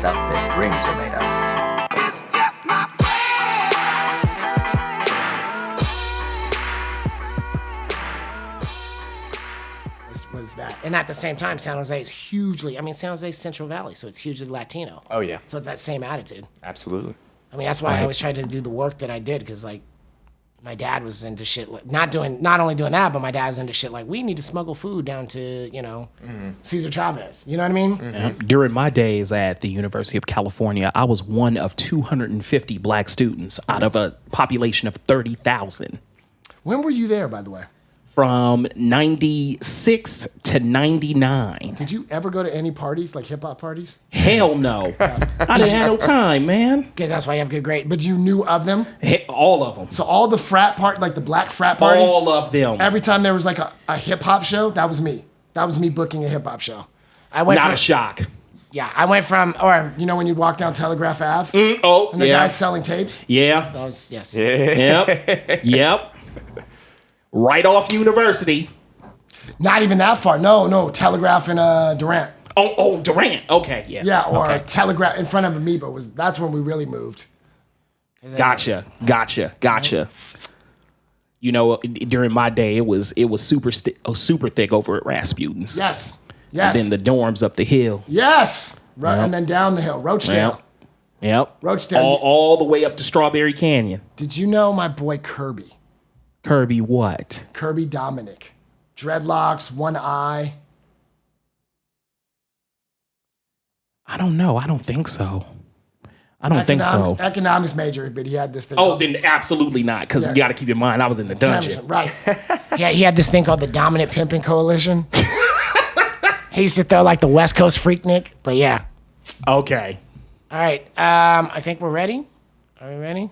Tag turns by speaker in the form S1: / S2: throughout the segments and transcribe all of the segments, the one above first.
S1: stuff that dreams are made of.
S2: Was that, and at the same time, San Jose is hugely. I mean, San Jose is Central Valley, so it's hugely Latino.
S3: Oh yeah,
S2: So it's that same attitude.
S3: absolutely.
S2: I mean, that's why I always tried to do the work that I did, because like my dad was into shit like not only doing that, but my dad was into shit like we need to smuggle food down to Cesar Chavez. You know what I mean?
S4: During my days at the University of California, I was one of 250 black students out of a population of 30,000.
S2: When were you there, by the way?
S4: From 96 to 99.
S2: Did you ever go to any parties, like hip hop parties?
S4: Hell no. I didn't have no time, man.
S2: Okay, that's why you have good grade. But you knew of them?
S4: All of them.
S2: So all the like the black frat parties?
S4: All of them.
S2: Every time there was like a hip hop show, that was me. That was me booking a hip hop show.
S4: Not a shock.
S2: Yeah, I went from, or when you walk down Telegraph Ave? And the guys selling tapes?
S4: Yeah.
S2: Those, yes.
S4: Yep. Yep. Right off University.
S2: Not even that far. No. Telegraph and Durant.
S4: Oh, Durant. Okay, yeah.
S2: Yeah, or
S4: okay.
S2: Telegraph in front of Amoeba. That's when we really moved.
S4: Gotcha. You know, during my day, it was super thick over at Rasputin's.
S2: Yes.
S4: And then the dorms up the hill.
S2: Yes. Right,
S4: Yep.
S2: and then down the hill, Roachdale.
S4: Yep.
S2: Roachdale.
S4: All the way up to Strawberry Canyon.
S2: Did you know my boy Kirby?
S4: Kirby what?
S2: Kirby Dominic. Dreadlocks, one eye.
S4: I don't know. I don't think so. Think so.
S2: Economics major, but he had this thing.
S4: Oh, then absolutely not, because you got to keep in mind, I was in the dungeon.
S2: Right. Yeah, he had this thing called the Dominant Pimping Coalition. He used to throw like the West Coast Freaknik, but yeah.
S4: Okay.
S2: All right. I think we're ready. Are we ready?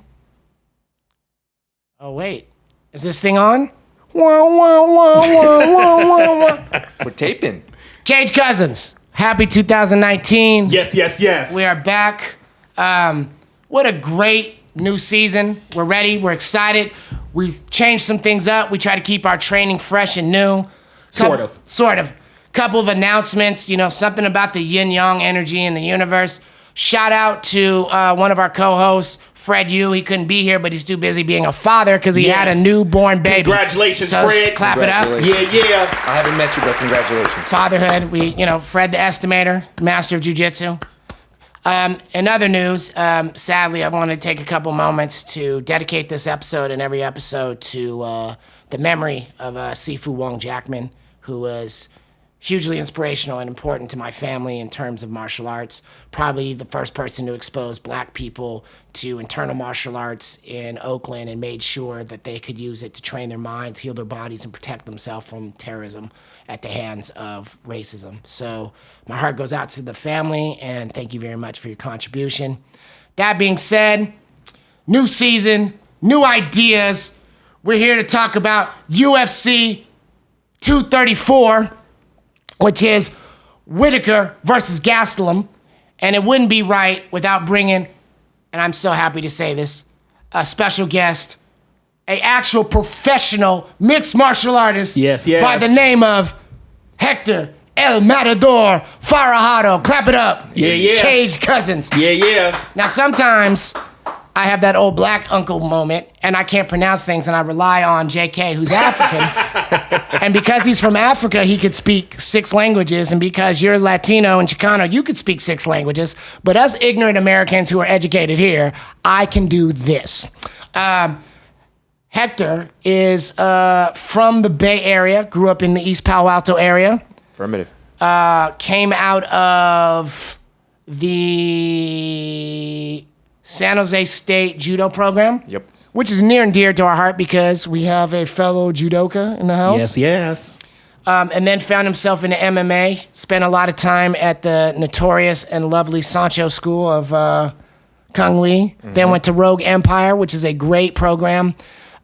S2: Oh, wait. Is this thing on? Wah, wah, wah, wah, wah, wah, wah.
S3: We're taping.
S2: Cage Cousins, happy 2019.
S4: Yes.
S2: We are back. What a great new season. We're ready. We're excited. We've changed some things up. We try to keep our training fresh and new.
S4: Sort of.
S2: Couple of announcements, something about the yin-yang energy in the universe. Shout out to one of our co-hosts, Fred Yu. He couldn't be here, but he's too busy being a father because he had a newborn baby.
S4: Congratulations,
S2: so
S4: Fred.
S2: Clap it up.
S4: Yeah.
S3: I haven't met you, but congratulations.
S2: Fatherhood. Fred the Estimator, master of jiu-jitsu. In other news, sadly, I want to take a couple moments to dedicate this episode and every episode to the memory of Sifu Wong Jackman, who was hugely inspirational and important to my family in terms of martial arts. Probably the first person to expose black people to internal martial arts in Oakland and made sure that they could use it to train their minds, heal their bodies, and protect themselves from terrorism at the hands of racism. So my heart goes out to the family, and thank you very much for your contribution. That being said, new season, new ideas. We're here to talk about UFC 234, which is Whittaker versus Gastelum. And it wouldn't be right without bringing, and I'm so happy to say this, a special guest, an actual professional mixed martial artist by the name of Hector El Matador Farajado. Clap it up.
S4: Yeah.
S2: Cage Cousins.
S4: Yeah.
S2: Now, sometimes I have that old black uncle moment, and I can't pronounce things, and I rely on JK, who's African. And because he's from Africa, he could speak 6 languages, and because you're Latino and Chicano, you could speak 6 languages. But us ignorant Americans who are educated here, I can do this. Hector is from the Bay Area, grew up in the East Palo Alto area.
S3: Affirmative.
S2: Came out of the San Jose State judo program.
S3: Yep.
S2: Which is near and dear to our heart because we have a fellow judoka in the house.
S4: Yes.
S2: And then found himself in the MMA. Spent a lot of time at the notorious and lovely Sancho School of Kung Lee. Mm-hmm. Then went to Rogue Empire, which is a great program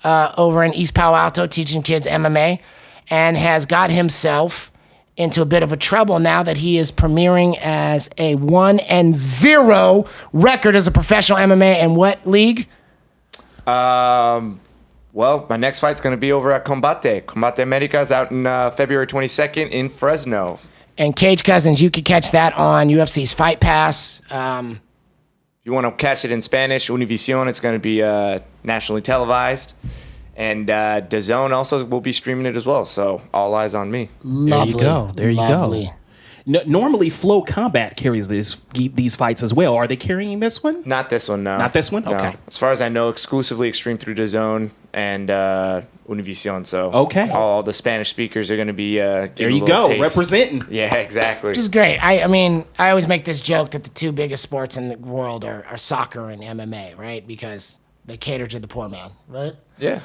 S2: over in East Palo Alto teaching kids MMA. And has got himself into a bit of a trouble now that he is premiering as a 1-0 record as a professional MMA in what league?
S3: Well, my next fight's going to be over at Combate Americas out in February 22nd in Fresno.
S2: And Cage Cousins, you can catch that on UFC's Fight Pass.
S3: If you want to catch it in Spanish, Univision, it's going to be nationally televised. And DAZN also will be streaming it as well. So all eyes on me.
S2: Lovely.
S4: There you
S2: Lovely.
S4: go. Normally, Flow Combat carries these fights as well. Are they carrying this one?
S3: Not this one, no.
S4: Not this one?
S3: No.
S4: Okay.
S3: As far as I know, exclusively Extreme through DAZN and Univision. So
S4: Okay.
S3: all the Spanish speakers are going to be
S4: There you go, representing.
S3: Yeah, exactly.
S2: Which is great. I mean, I always make this joke that the two biggest sports in the world are soccer and MMA, right? Because they cater to the poor man, right?
S3: Yeah.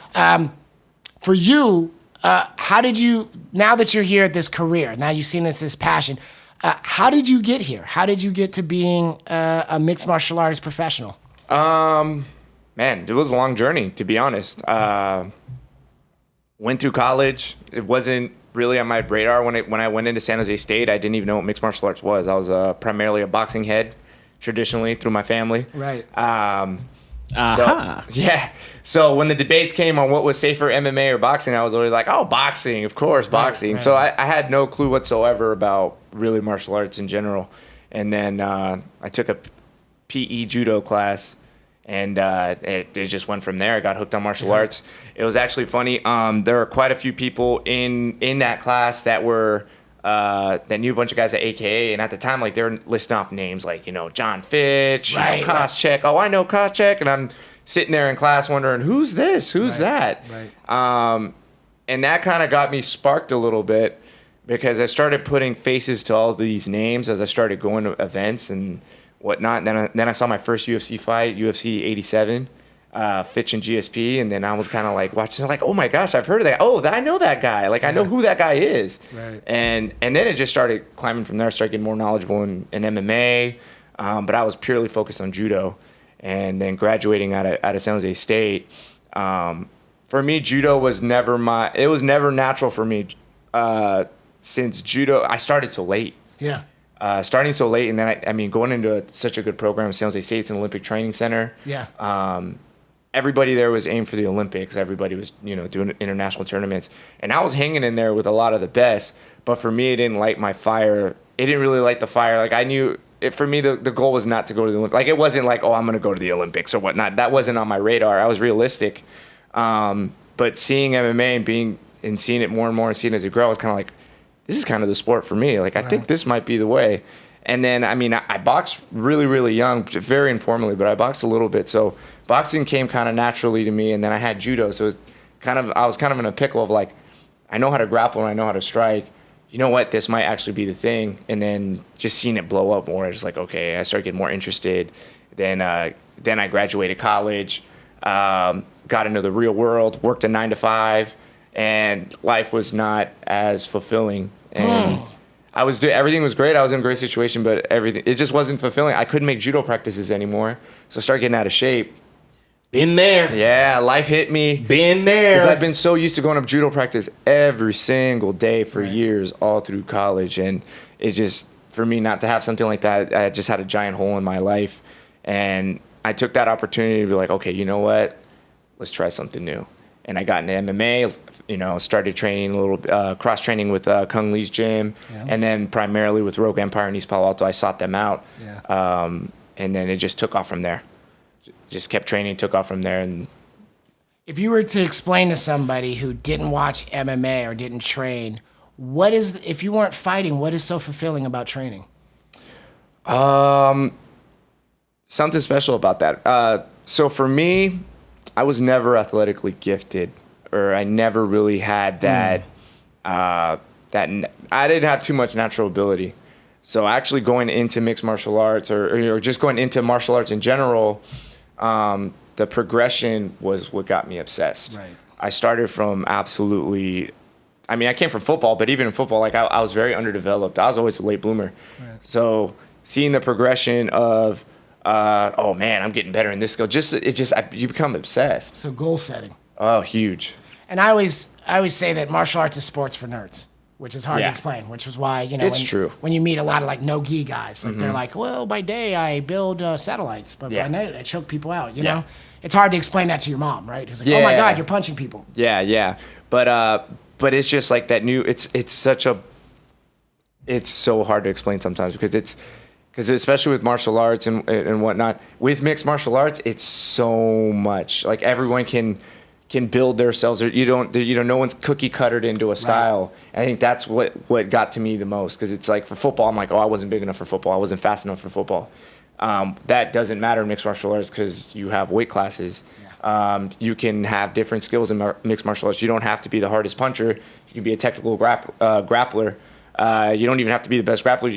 S2: For you, how did you, now that you're here at this career, now you've seen this passion, how did you get here? How did you get to being a mixed martial artist professional?
S3: Man, it was a long journey, to be honest. Went through college. It wasn't really on my radar when I went into San Jose State. I didn't even know what mixed martial arts was. I was primarily a boxing head, traditionally, through my family.
S2: Right.
S3: So, yeah. So when the debates came on what was safer, MMA or boxing, I was always like, oh, boxing, of course, boxing.
S2: Right.
S3: So I had no clue whatsoever about really martial arts in general. And then I took a PE judo class, and it just went from there. I got hooked on martial arts. It was actually funny. There were quite a few people in that class that were that knew a bunch of guys at AKA, and at the time, like, they were listing off names like, John Fitch, Koscheck. Oh, I know Koscheck, and I'm sitting there in class wondering, who's this? Who's that?
S2: Right.
S3: And that kind of got me sparked a little bit, because I started putting faces to all these names as I started going to events and whatnot. Then I saw my first UFC fight, UFC 87. Fitch and GSP, and then I was kind of like watching, like, oh my gosh, I've heard of that. Oh, I know that guy. Like, I know who that guy is.
S2: Right.
S3: And then it just started climbing from there. I started getting more knowledgeable in MMA, but I was purely focused on judo. And then graduating out of San Jose State, for me, judo was never natural for me, since judo, I started so late.
S2: Yeah.
S3: Starting so late, and then I mean, going into such a good program, San Jose State's an Olympic training center.
S2: Yeah.
S3: Everybody there was aimed for the Olympics. Everybody was, doing international tournaments. And I was hanging in there with a lot of the best. But for me, it didn't light my fire. It didn't really light the fire. Like, I knew, for me, the goal was not to go to the Olympics. Like, it wasn't like, oh, I'm going to go to the Olympics or whatnot. That wasn't on my radar. I was realistic. But seeing MMA and seeing it more and more and seeing it as it grew, I was kind of like, this is kind of the sport for me. Like, I think this might be the way. And then, I mean, I boxed really, really young, very informally, but I boxed a little bit. So boxing came kind of naturally to me. And then I had judo. So it was I was kind of in a pickle of, like, I know how to grapple and I know how to strike. You know what? This might actually be the thing. And then just seeing it blow up more, I was like, okay, I started getting more interested. Then I graduated college, got into the real world, worked a 9-to-5, and life was not as fulfilling. And everything was great. I was in a great situation, but it just wasn't fulfilling. I couldn't make judo practices anymore. So I started getting out of shape.
S4: Been there.
S3: Yeah, life hit me.
S4: Been there.
S3: Because I've been so used to going to judo practice every single day for years, all through college. And it just, for me not to have something like that, I just had a giant hole in my life. And I took that opportunity to be like, okay, you know what? Let's try something new. And I got into MMA, started training a little, cross-training with Kung Lee's gym. Yeah. And then primarily with Rogue Empire in East Palo Alto, I sought them out. Yeah. And then it just took off from there. Just kept training, took off from there. And
S2: if you were to explain to somebody who didn't watch MMA or didn't train, if you weren't fighting, what is so fulfilling about training?
S3: Something special about that. So for me, I was never athletically gifted, or I never really had that. I didn't have too much natural ability. So actually going into mixed martial arts, or just going into martial arts in general, the progression was what got me obsessed. Right. I started from I came from football, but even in football, like, I was very underdeveloped. I was always a late bloomer. Right. So seeing the progression of, oh man, I'm getting better in this skill, you become obsessed.
S2: So goal setting.
S3: Oh, huge.
S2: And I always say that martial arts is sports for nerds, which is hard to explain, which is why,
S3: it's true.
S2: When you meet a lot of, like, no-gi guys, like, they're like, well, by day I build satellites, but by night I choke people out, you know? It's hard to explain that to your mom, right? It's like, oh my God, you're punching people.
S3: Yeah. But it's just like that it's It's so hard to explain sometimes because especially with martial arts and whatnot, with mixed martial arts, it's so much. Like everyone can build themselves. No one's cookie cuttered into a style. Right. And I think that's what got to me the most, because it's like for football, I'm like, oh, I wasn't big enough for football. I wasn't fast enough for football. That doesn't matter in mixed martial arts because you have weight classes. Yeah. You can have different skills in mixed martial arts. You don't have to be the hardest puncher. You can be a technical grappler. You don't even have to be the best grappler.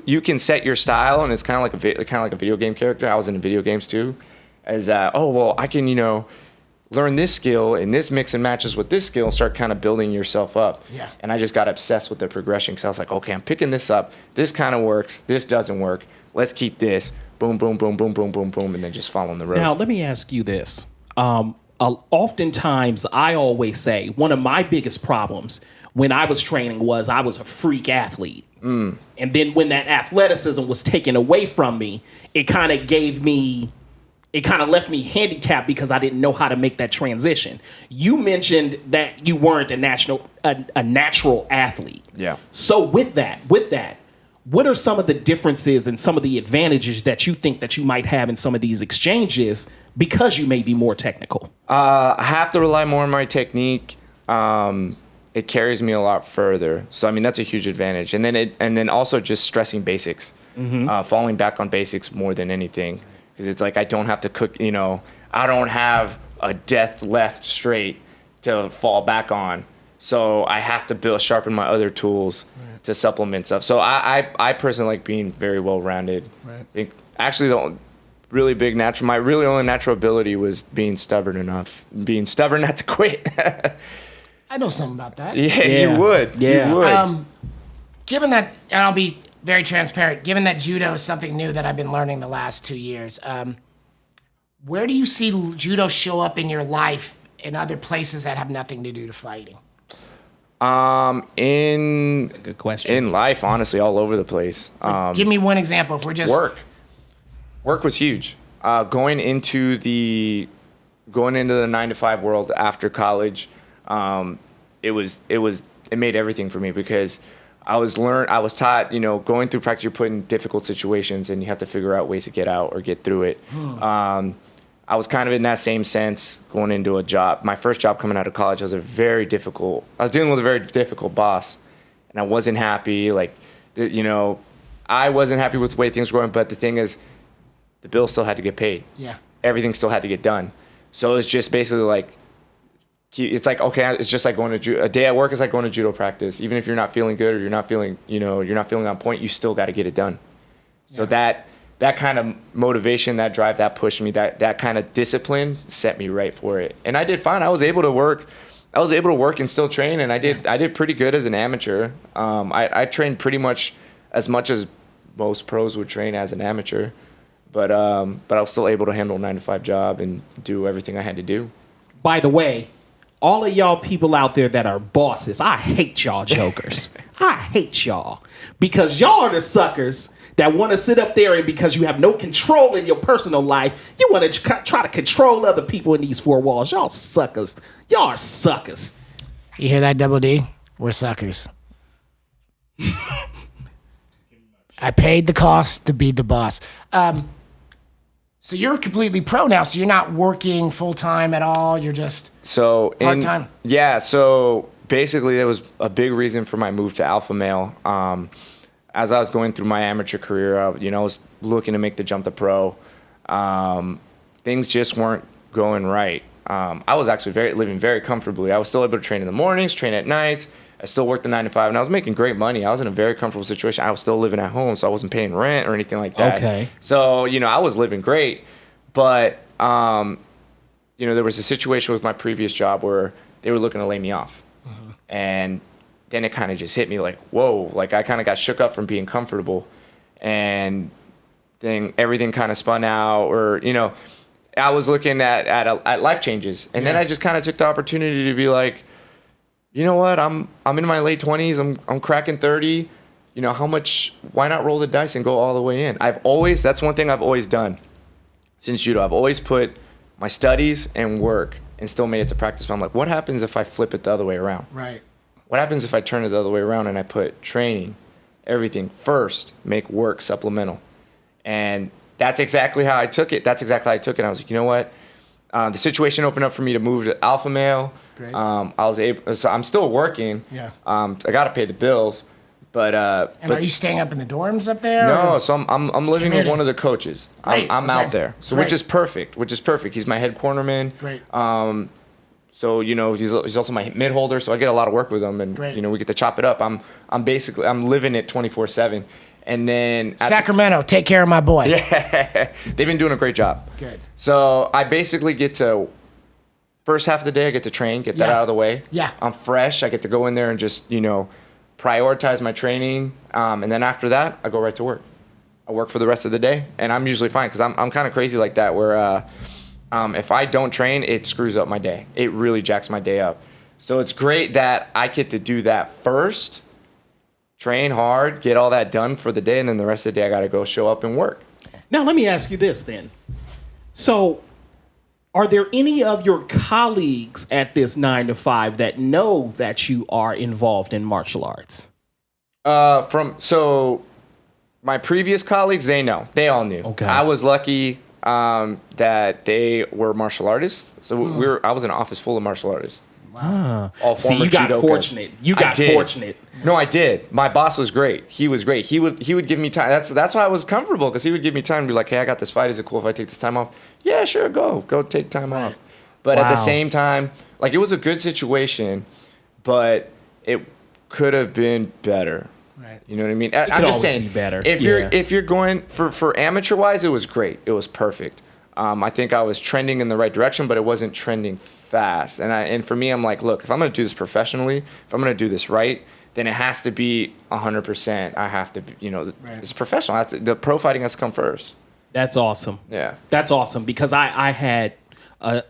S3: You can set your style, and it's kind of like a video game character. I was in video games too. I can learn this skill, and this mix and matches with this skill, and start kind of building yourself up.
S2: Yeah. And
S3: I just got obsessed with the progression because I was like, okay, I'm picking this up. This kind of works. This doesn't work. Let's keep this. Boom, boom, boom, boom, boom, boom, boom, and then just following the road.
S4: Now, let me ask you this. Oftentimes, I always say one of my biggest problems when I was training was I was a freak athlete. And then when that athleticism was taken away from me, it kind of left me handicapped because I didn't know how to make that transition. You mentioned that you weren't a natural athlete.
S3: Yeah.
S4: So with that, what are some of the differences and some of the advantages that you think that you might have in some of these exchanges because you may be more technical?
S3: I have to rely more on my technique. It carries me a lot further. So, I mean, that's a huge advantage. And then also just stressing basics, falling back on basics more than anything. Because it's like I don't have to cook, I don't have a death left straight to fall back on. So I have to sharpen my other tools to supplement stuff. So I personally like being very well-rounded. Right. I think actually my really only natural ability was being stubborn not to quit.
S2: I know something about that.
S3: Yeah, you would.
S4: Yeah.
S3: You would.
S2: Given that, and I'll be very transparent, given that judo is something new that I've been learning the last 2 years, where do you see judo show up in your life in other places that have nothing to do to fighting?
S4: That's a good question.
S3: In life, honestly, all over the place.
S2: Give me one example. If we're just
S3: Work was huge. Going into the 9-to-5 world after college, it made everything for me because I was taught, going through practice, you're put in difficult situations and you have to figure out ways to get out or get through it. I was kind of in that same sense going into a job. My first job coming out of college I was dealing with a very difficult boss, and I wasn't happy. I wasn't happy with the way things were going, but the thing is, the bill still had to get paid.
S2: Yeah. Everything
S3: still had to get done. So it's just basically it's just like going to a day at work is like going to judo practice. Even if you're not feeling good or you're not feeling on point, you still got to get it done. Yeah. So that kind of motivation, that drive, that pushed me, that kind of discipline set me right for it. And I did fine. I was able to work and still train, and I did pretty good as an amateur. I trained pretty much as most pros would train as an amateur. But I was still able to handle a 9-to-5 job and do everything I had to do.
S4: By the way, all of y'all people out there that are bosses, I hate y'all jokers. I hate y'all. Because y'all are the suckers that want to sit up there and because you have no control in your personal life, you want to try to control other people in these four walls. Y'all suckers. Y'all are suckers.
S2: You hear that, Double D? We're suckers. I paid the cost to be the boss. So you're completely pro now, so you're not working full-time at all, you're just part-time?
S3: Yeah, so basically that was a big reason for my move to Alpha Male. As I was going through my amateur career, I was looking to make the jump to pro. Things just weren't going right. I was actually living very comfortably. I was still able to train in the mornings, train at nights. I still worked the 9-to-5, and I was making great money. I was in a very comfortable situation. I was still living at home, so I wasn't paying rent or anything like that.
S4: Okay.
S3: So, I was living great. But, there was a situation with my previous job where they were looking to lay me off. Mm-hmm. And then it kind of just hit me like, whoa. Like, I kind of got shook up from being comfortable. And then everything kind of spun out. Or, I was looking at life changes. And then I just kind of took the opportunity to be like, you know what? I'm in my late 20s. I'm cracking 30. Why not roll the dice and go all the way in? That's one thing I've always done since judo. I've always put my studies and work and still made it to practice. But I'm like, what happens if I flip it the other way around?
S2: Right.
S3: What happens if I turn it the other way around and I put training, everything first, make work supplemental. And that's exactly how I took it. I was like, you know what? The situation opened up for me to move to alpha male.
S2: Great.
S3: So I'm still working.
S2: Yeah.
S3: I got to pay the bills, but
S2: And are you staying up in the dorms up there?
S3: no.
S2: or-
S3: So I'm living with
S2: Committed.
S3: one of the coaches.
S2: Great,
S3: I'm
S2: okay.
S3: out there. So
S2: Great.
S3: which is perfect. He's my head cornerman.
S2: Great.
S3: So he's also my mid holder. So I get a lot of work with him, and
S2: Great.
S3: we get to chop it up. I'm living it 24/7. And then
S2: Sacramento, take care of my boy.
S3: Yeah, they've been doing a great job.
S2: Good.
S3: So I basically get to, first half of the day, I get to train, get that
S2: Yeah.
S3: out of the way.
S2: Yeah.
S3: I'm fresh. I get to go in there and just, prioritize my training. And then after that, I go right to work. I work for the rest of the day, and I'm usually fine because I'm kind of crazy like that where if I don't train, it screws up my day. It really jacks my day up. So it's great that I get to do that first, train hard, get all that done for the day, and then the rest of the day I got to go show up and work.
S4: Now, let me ask you this then. So, are there any of your colleagues at this 9 to 5 that know that you are involved in martial arts?
S3: So my previous colleagues, they know. They all knew.
S4: Okay.
S3: I was lucky that they were martial artists. So I was in an office full of martial artists.
S4: Wow.
S3: All
S4: See,
S3: former
S4: you got
S3: judokas.
S4: fortunate. You
S3: I
S4: got
S3: did.
S4: fortunate.
S3: No, I did. My boss was great. He was great. He would give me time. That's why I was comfortable, because he would give me time and be like, hey, I got this fight. Is it cool if I take this time off? Yeah, sure, go take time off. But at the
S4: Wow.
S3: same time, like, it was a good situation, but it could have been better.
S2: Right.
S3: You know what I mean?
S4: could
S3: I'm just
S4: always
S3: saying,
S4: be better.
S3: if
S4: Yeah.
S3: you're going for amateur wise, it was great. It was perfect. I think I was trending in the right direction, but it wasn't trending fast. And for me, I'm like, look, if I'm going to do this professionally, if I'm going to do this right, then it has to be 100%. I have to, it's professional. The pro fighting has to come first.
S4: That's awesome.
S3: Yeah.
S4: That's awesome, because I had an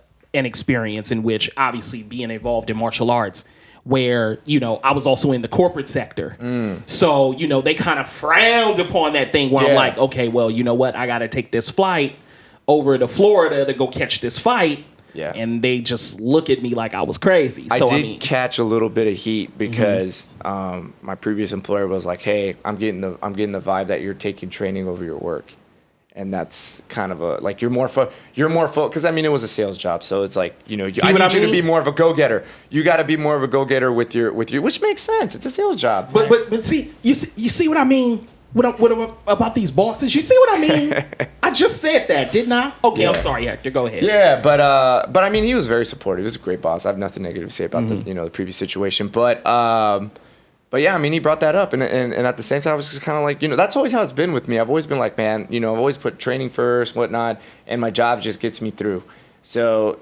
S4: experience in which, obviously, being involved in martial arts, where, I was also in the corporate sector. So, they kind of frowned upon that thing where I'm
S3: Yeah.
S4: like, okay, well, you know what? I got to take this flight over to Florida to go catch this fight.
S3: Yeah.
S4: And they just look at me like I was crazy. So,
S3: I did catch a little bit of heat because my previous employer was like, "Hey, I'm getting the vibe that you're taking training over your work," and that's kind of a like you're more because it was a sales job, so it's like I need you to be more of a go getter. You got to be more of a go getter with your which makes sense. It's a sales job.
S4: But see, you see what I mean? What about these bosses? You see what I mean? I just said that, didn't I? Okay,
S3: Yeah.
S4: I'm sorry, Hector. Go ahead.
S3: Yeah, but I mean, he was very supportive. He was a great boss. I have nothing negative to say about the previous situation. But yeah, I mean, he brought that up, and at the same time, I was just kind of like, that's always how it's been with me. I've always been like, man, I've always put training first, whatnot, and my job just gets me through. So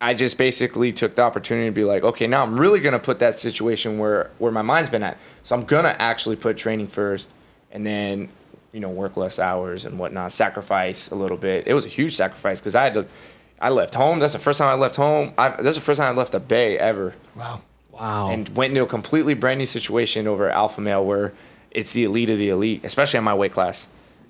S3: I just basically took the opportunity to be like, okay, now I'm really gonna put that situation where my mind's been at. So I'm gonna actually put training first, and then work less hours and whatnot, sacrifice a little bit. It was a huge sacrifice because I left home. That's the first time I left home. That's the first time I left the Bay ever.
S4: Wow.
S3: And went into a completely brand new situation over alpha male where it's the elite of the elite, especially in my weight class.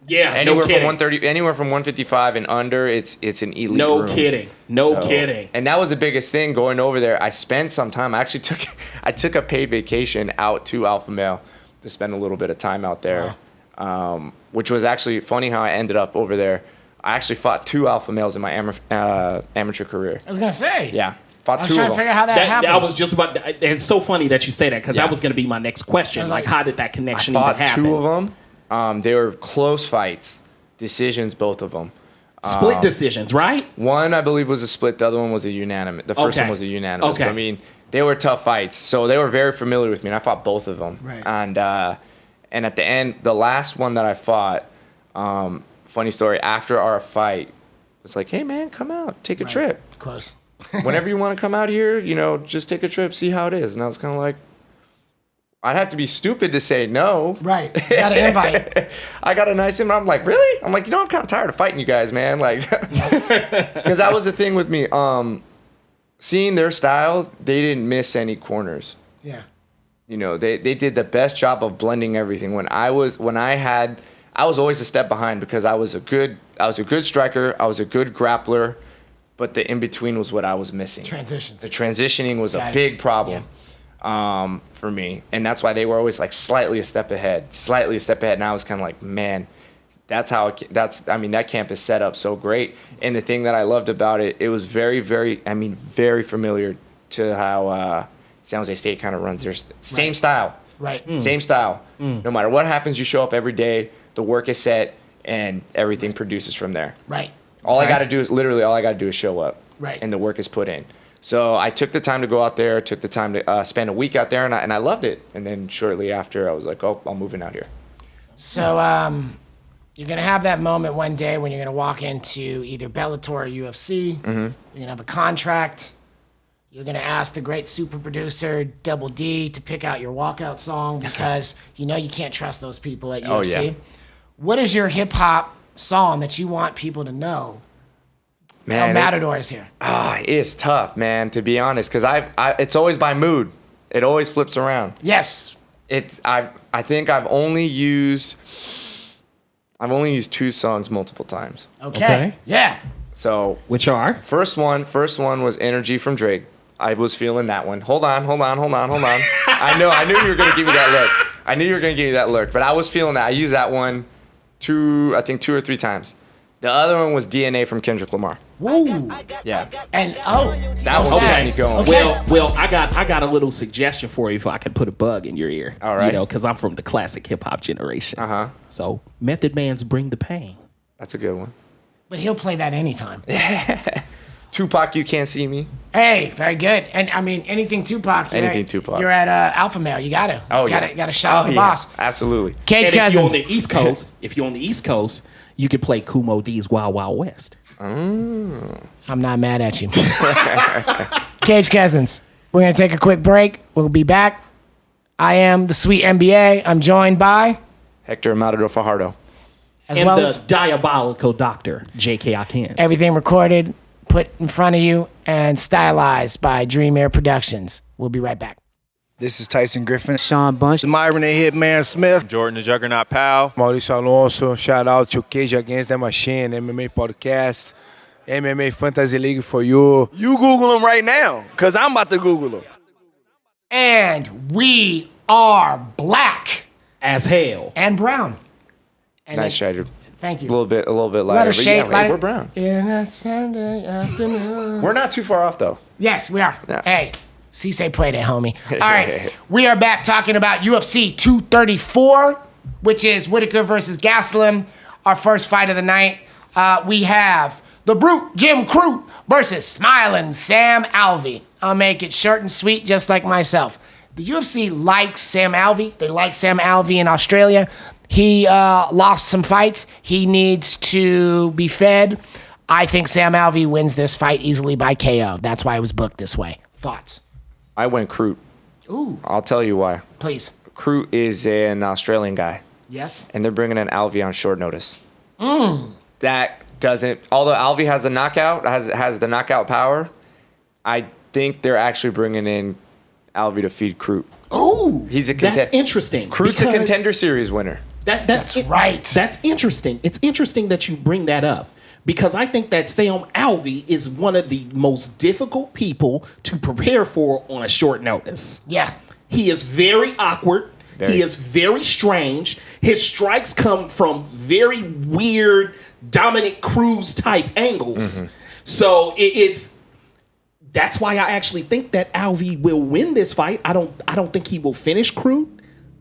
S4: Yeah,
S3: Anywhere
S4: no
S3: from
S4: kidding.
S3: 130, anywhere from 155 and under, it's an elite
S4: No
S3: room.
S4: kidding. No kidding.
S3: And that was the biggest thing going over there. I spent some time. I actually took a paid vacation out to alpha male to spend a little bit of time out there.
S2: Wow.
S3: Which was actually funny how I ended up over there. I actually fought 2 alpha males in my amateur career.
S2: I was going to say.
S3: Yeah,
S2: I
S3: fought
S2: was
S3: 2
S2: trying
S3: of
S2: to
S3: them.
S2: figure out how that happened.
S4: I was just about. It's so funny that you say that, because
S3: Yeah.
S4: that was going to be my next question.
S2: I was
S4: Like,
S2: like-
S4: how did that connection
S3: I
S4: even
S3: fought
S4: happen?
S3: 2 of them. They were close fights, decisions, both of them.
S4: Split decisions, right?
S3: One, I believe, was a split. The other one was a unanimous. The first
S4: Okay.
S3: one was a unanimous.
S4: Okay.
S3: But, I mean, they were tough fights, so they were very familiar with me, and I fought both of them.
S2: Right.
S3: And at the end, the last one that I fought, funny story, after our fight, it was like, hey, man, come out, take a trip.
S2: Of course.
S3: Whenever you want to come out here, just take a trip, see how it is. And I was kind of like, I'd have to be stupid to say no.
S2: Right. You got an invite.
S3: I got a nice invite. I'm like, really? I'm like, I'm kind of tired of fighting you guys, man. Like, because that was the thing with me. Seeing their style, they didn't miss any corners.
S2: Yeah.
S3: They did the best job of blending everything. I was always a step behind because I was a good striker, I was a good grappler, but the in between was what I was missing.
S2: Transitions.
S3: The transitioning was
S2: Got
S3: a
S2: it.
S3: big problem. for me, and that's why they were always like slightly a step ahead. And I was kind of like, man, that camp is set up so great. And the thing that I loved about it, it was very, very, very familiar to how San Jose State kind of runs their same style.
S2: Right.
S3: Same style. No matter what happens, you show up every day, the work is set, and everything produces from there.
S2: Right.
S3: All I got to do is show up.
S2: Right.
S3: And the work is put in. So I took the time to go out there, took the time to spend a week out there, and I loved it. And then shortly after, I was like, oh, I'm moving out here.
S2: So you're going to have that moment one day when you're going to walk into either Bellator or UFC. You're going to have a contract. You're going to ask the great super producer, Double D, to pick out your walkout song because you know you can't trust those people at UFC.
S3: Oh, yeah.
S2: What is your hip-hop song that you want people to know?
S3: Man,
S2: Matador is here.
S3: It's tough, man, to be honest, because it's always by mood. It always flips around.
S2: Yes.
S3: I think I've only used 2 songs multiple times.
S2: Okay. Yeah.
S3: So
S4: Which are?
S3: first one was Energy from Drake. I was feeling that one. Hold on. I knew you were gonna give me that look. But I was feeling that. I used that one 2 or 3 times. The other one was DNA from Kendrick Lamar.
S2: Woo.
S3: Yeah.
S2: And
S3: That one gets me going.
S2: Okay.
S4: Well, I got a little suggestion for you if I could put a bug in your ear.
S3: All right.
S4: You know, because I'm from the classic hip hop generation. So Method Man's "Bring the Pain."
S3: That's a good one.
S2: But he'll play that anytime.
S3: Tupac, You Can't See Me.
S2: Hey, very good. And I mean, anything Tupac.
S3: Tupac.
S2: You're at Alpha Male. You got to.
S3: Oh,
S2: you
S3: yeah.
S2: got to shout out the boss.
S3: Absolutely.
S2: Cage
S4: And if you're on
S2: Cousins.
S4: the East Coast, you could play Kumo D's "Wild Wild West."
S2: I'm not mad at you. Cage Cousins. We're going to take a quick break. We'll be back. I am the SweetMBA. I'm joined by
S3: Hector Matador Farajado.
S2: as
S4: And
S2: well
S4: the
S2: as
S4: diabolical Dr. J.K. Akins.
S2: everything recorded, put in front of you, and stylized by Dream Air Productions. We'll be right back.
S5: This is Tyson Griffin.
S6: Sean Bunch.
S5: Myron the Hitman Smith.
S7: Jordan the Juggernaut Powell.
S5: Maurício Alonso. Shout out to Cage Against the Machine, MMA Podcast, MMA Fantasy League for you. You Google them right now, because I'm about to Google them.
S2: And we are black
S4: as hell.
S2: and brown. And
S3: Nice shade.
S2: Thank you.
S3: A little bit lighter.
S2: Let us
S3: but
S2: shade.
S3: yeah, we're brown.
S2: In a Sunday afternoon.
S3: We're not too far off, though.
S2: Yes, we are.
S3: Yeah.
S2: Hey, si se puede, homie. All right, we are back talking about UFC 234, which is Whittaker versus Gastelum, our first fight of the night. We have the Brute Jim Crute versus Smiling Sam Alvey. I'll make it short and sweet, just like myself. The UFC likes Sam Alvey. They like Sam Alvey in Australia. He lost some fights. He needs to be fed. I think Sam Alvey wins this fight easily by KO. That's why it was booked this way. Thoughts?
S3: I went Crute.
S2: Ooh.
S3: I'll tell you why.
S2: Please.
S3: Crute is an Australian guy,
S2: Yes.
S3: and they're bringing in Alvey on short notice. That doesn't. Although Alvey has the knockout, has the knockout power, I think they're actually bringing in Alvey to feed Crute.
S2: Ooh.
S3: He's a
S4: That's
S3: contender.
S4: interesting.
S3: Crute's a
S4: because
S3: contender series winner.
S4: That's
S2: right.
S4: That's interesting. It's interesting that you bring that up because I think that Sam Alvey is one of the most difficult people to prepare for on a short notice.
S2: Yeah.
S4: He is very awkward.
S3: Very.
S4: He is very strange. His strikes come from very weird Dominic Cruz type angles. So it's that's why I actually think that Alvey will win this fight. I don't think he will finish Cruz,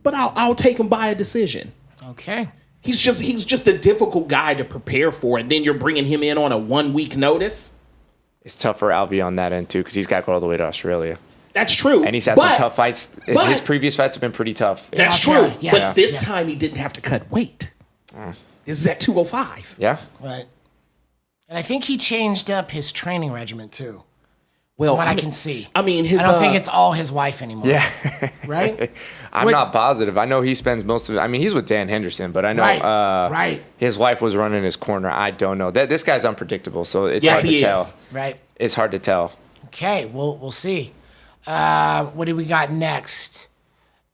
S4: but I'll take him by a decision.
S2: Okay.
S4: He's just a difficult guy to prepare for, and then you're bringing him in on a 1 week notice.
S3: It's tough for Alvey on that end too, because he's got to go all the way to Australia,
S4: That's true.
S3: and he's had some tough fights. His previous fights have been pretty tough.
S4: That's
S2: Yeah,
S4: true.
S2: yeah,
S4: But
S2: yeah.
S4: this
S2: Yeah.
S4: time he didn't have to cut weight. This is at 205.
S3: Yeah.
S2: Right. And I think he changed up his training regimen too.
S4: Well,
S2: From what I can see.
S4: I mean,
S2: I don't think it's all his wife anymore.
S3: Yeah.
S2: Right?
S3: I'm
S2: What-
S3: not positive. I know he spends most of it. I mean, he's with Dan Henderson, but I know
S2: Right.
S3: his wife was running his corner. I don't know. This guy's unpredictable, so it's
S4: Yes,
S3: hard to
S4: he
S3: tell.
S4: is.
S2: Right.
S3: It's hard to tell.
S2: Okay. We'll see. What do we got next?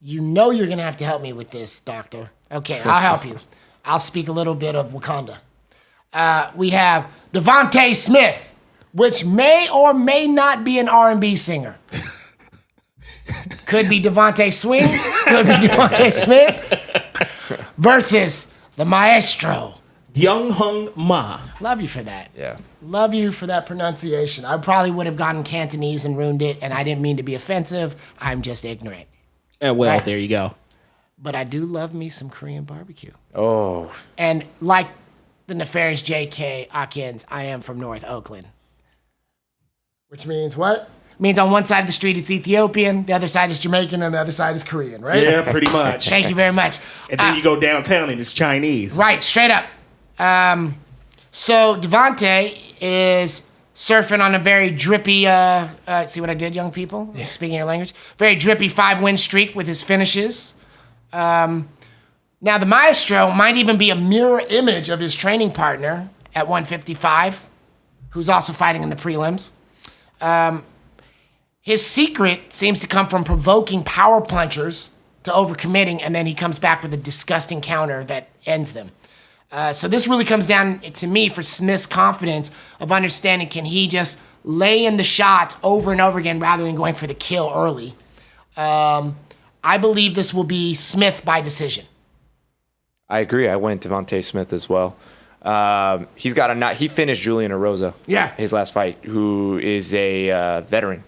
S2: You know you're gonna have to help me with this, Doctor. Okay, I'll help you. I'll speak a little bit of Wakanda. We have Devontae Smith, which may or may not be an R&B singer. Could be Devontae Swing. Could be Devontae Smith. Versus the maestro.
S4: Young Hung Ma.
S2: Love you for that.
S3: Yeah.
S2: Love you for that pronunciation. I probably would have gotten Cantonese and ruined it, and I didn't mean to be offensive. I'm just ignorant.
S4: Well,
S2: Right.
S4: there you go.
S2: But I do love me some Korean barbecue.
S3: Oh.
S2: And like the nefarious J.K. Akins, I am from North Oakland. Which means what? Means on one side of the street it's Ethiopian, the other side is Jamaican, and the other side is Korean, right?
S4: Yeah, pretty much.
S2: Thank you very much.
S4: And then you go downtown and it's Chinese.
S2: Right, straight up. So Devontae is surfing on a very drippy, see what I did, young people? Speaking your language. Very drippy 5-win streak with his finishes. Now the maestro might even be a mirror image of his training partner at 155, who's also fighting in the prelims. His secret seems to come from provoking power punchers to overcommitting, and then he comes back with a disgusting counter that ends them. So this really comes down to me for Smith's confidence of understanding, can he just lay in the shots over and over again rather than going for the kill early. I believe this will be Smith by decision.
S3: I agree. I went Devontae Smith as well. He finished Julian Erosa.
S2: Yeah.
S3: His last fight, who is a veteran.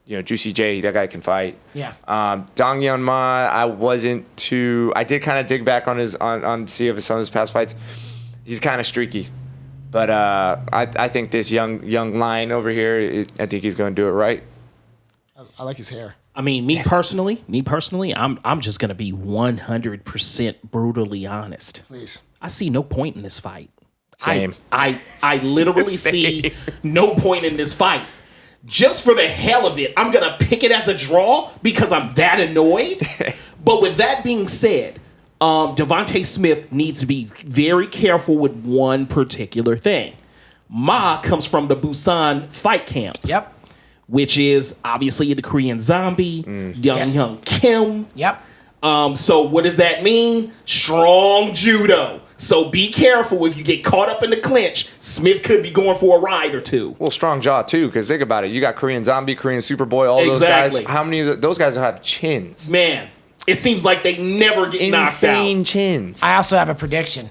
S3: You know, Juicy J, that guy can fight.
S2: Yeah.
S3: Dong Hyun Ma, I did kind of dig back on see if some of his past fights. He's kind of streaky. But I think this young lion over here, I think he's going to do it right.
S2: I like his hair.
S4: I mean, me personally, I'm just gonna be 100% brutally honest.
S2: Please.
S4: I see no point in this fight.
S3: Same.
S4: I literally see no point in this fight. Just for the hell of it, I'm gonna pick it as a draw because I'm that annoyed. But with that being said, Devontae Smith needs to be very careful with one particular thing. Ma comes from the Busan fight camp.
S2: Yep.
S4: Which is obviously the Korean Zombie, Young Kim.
S2: Yep.
S4: So what does that mean? Strong judo. So be careful if you get caught up in the clinch. Smith could be going for a ride or two.
S3: Well, strong jaw too, because think about it. You got Korean Zombie, Korean Superboy, all
S4: Exactly.
S3: those guys. How many of those guys have chins?
S4: Man, it seems like they never get knocked out.
S3: Insane chins.
S2: I also have a prediction.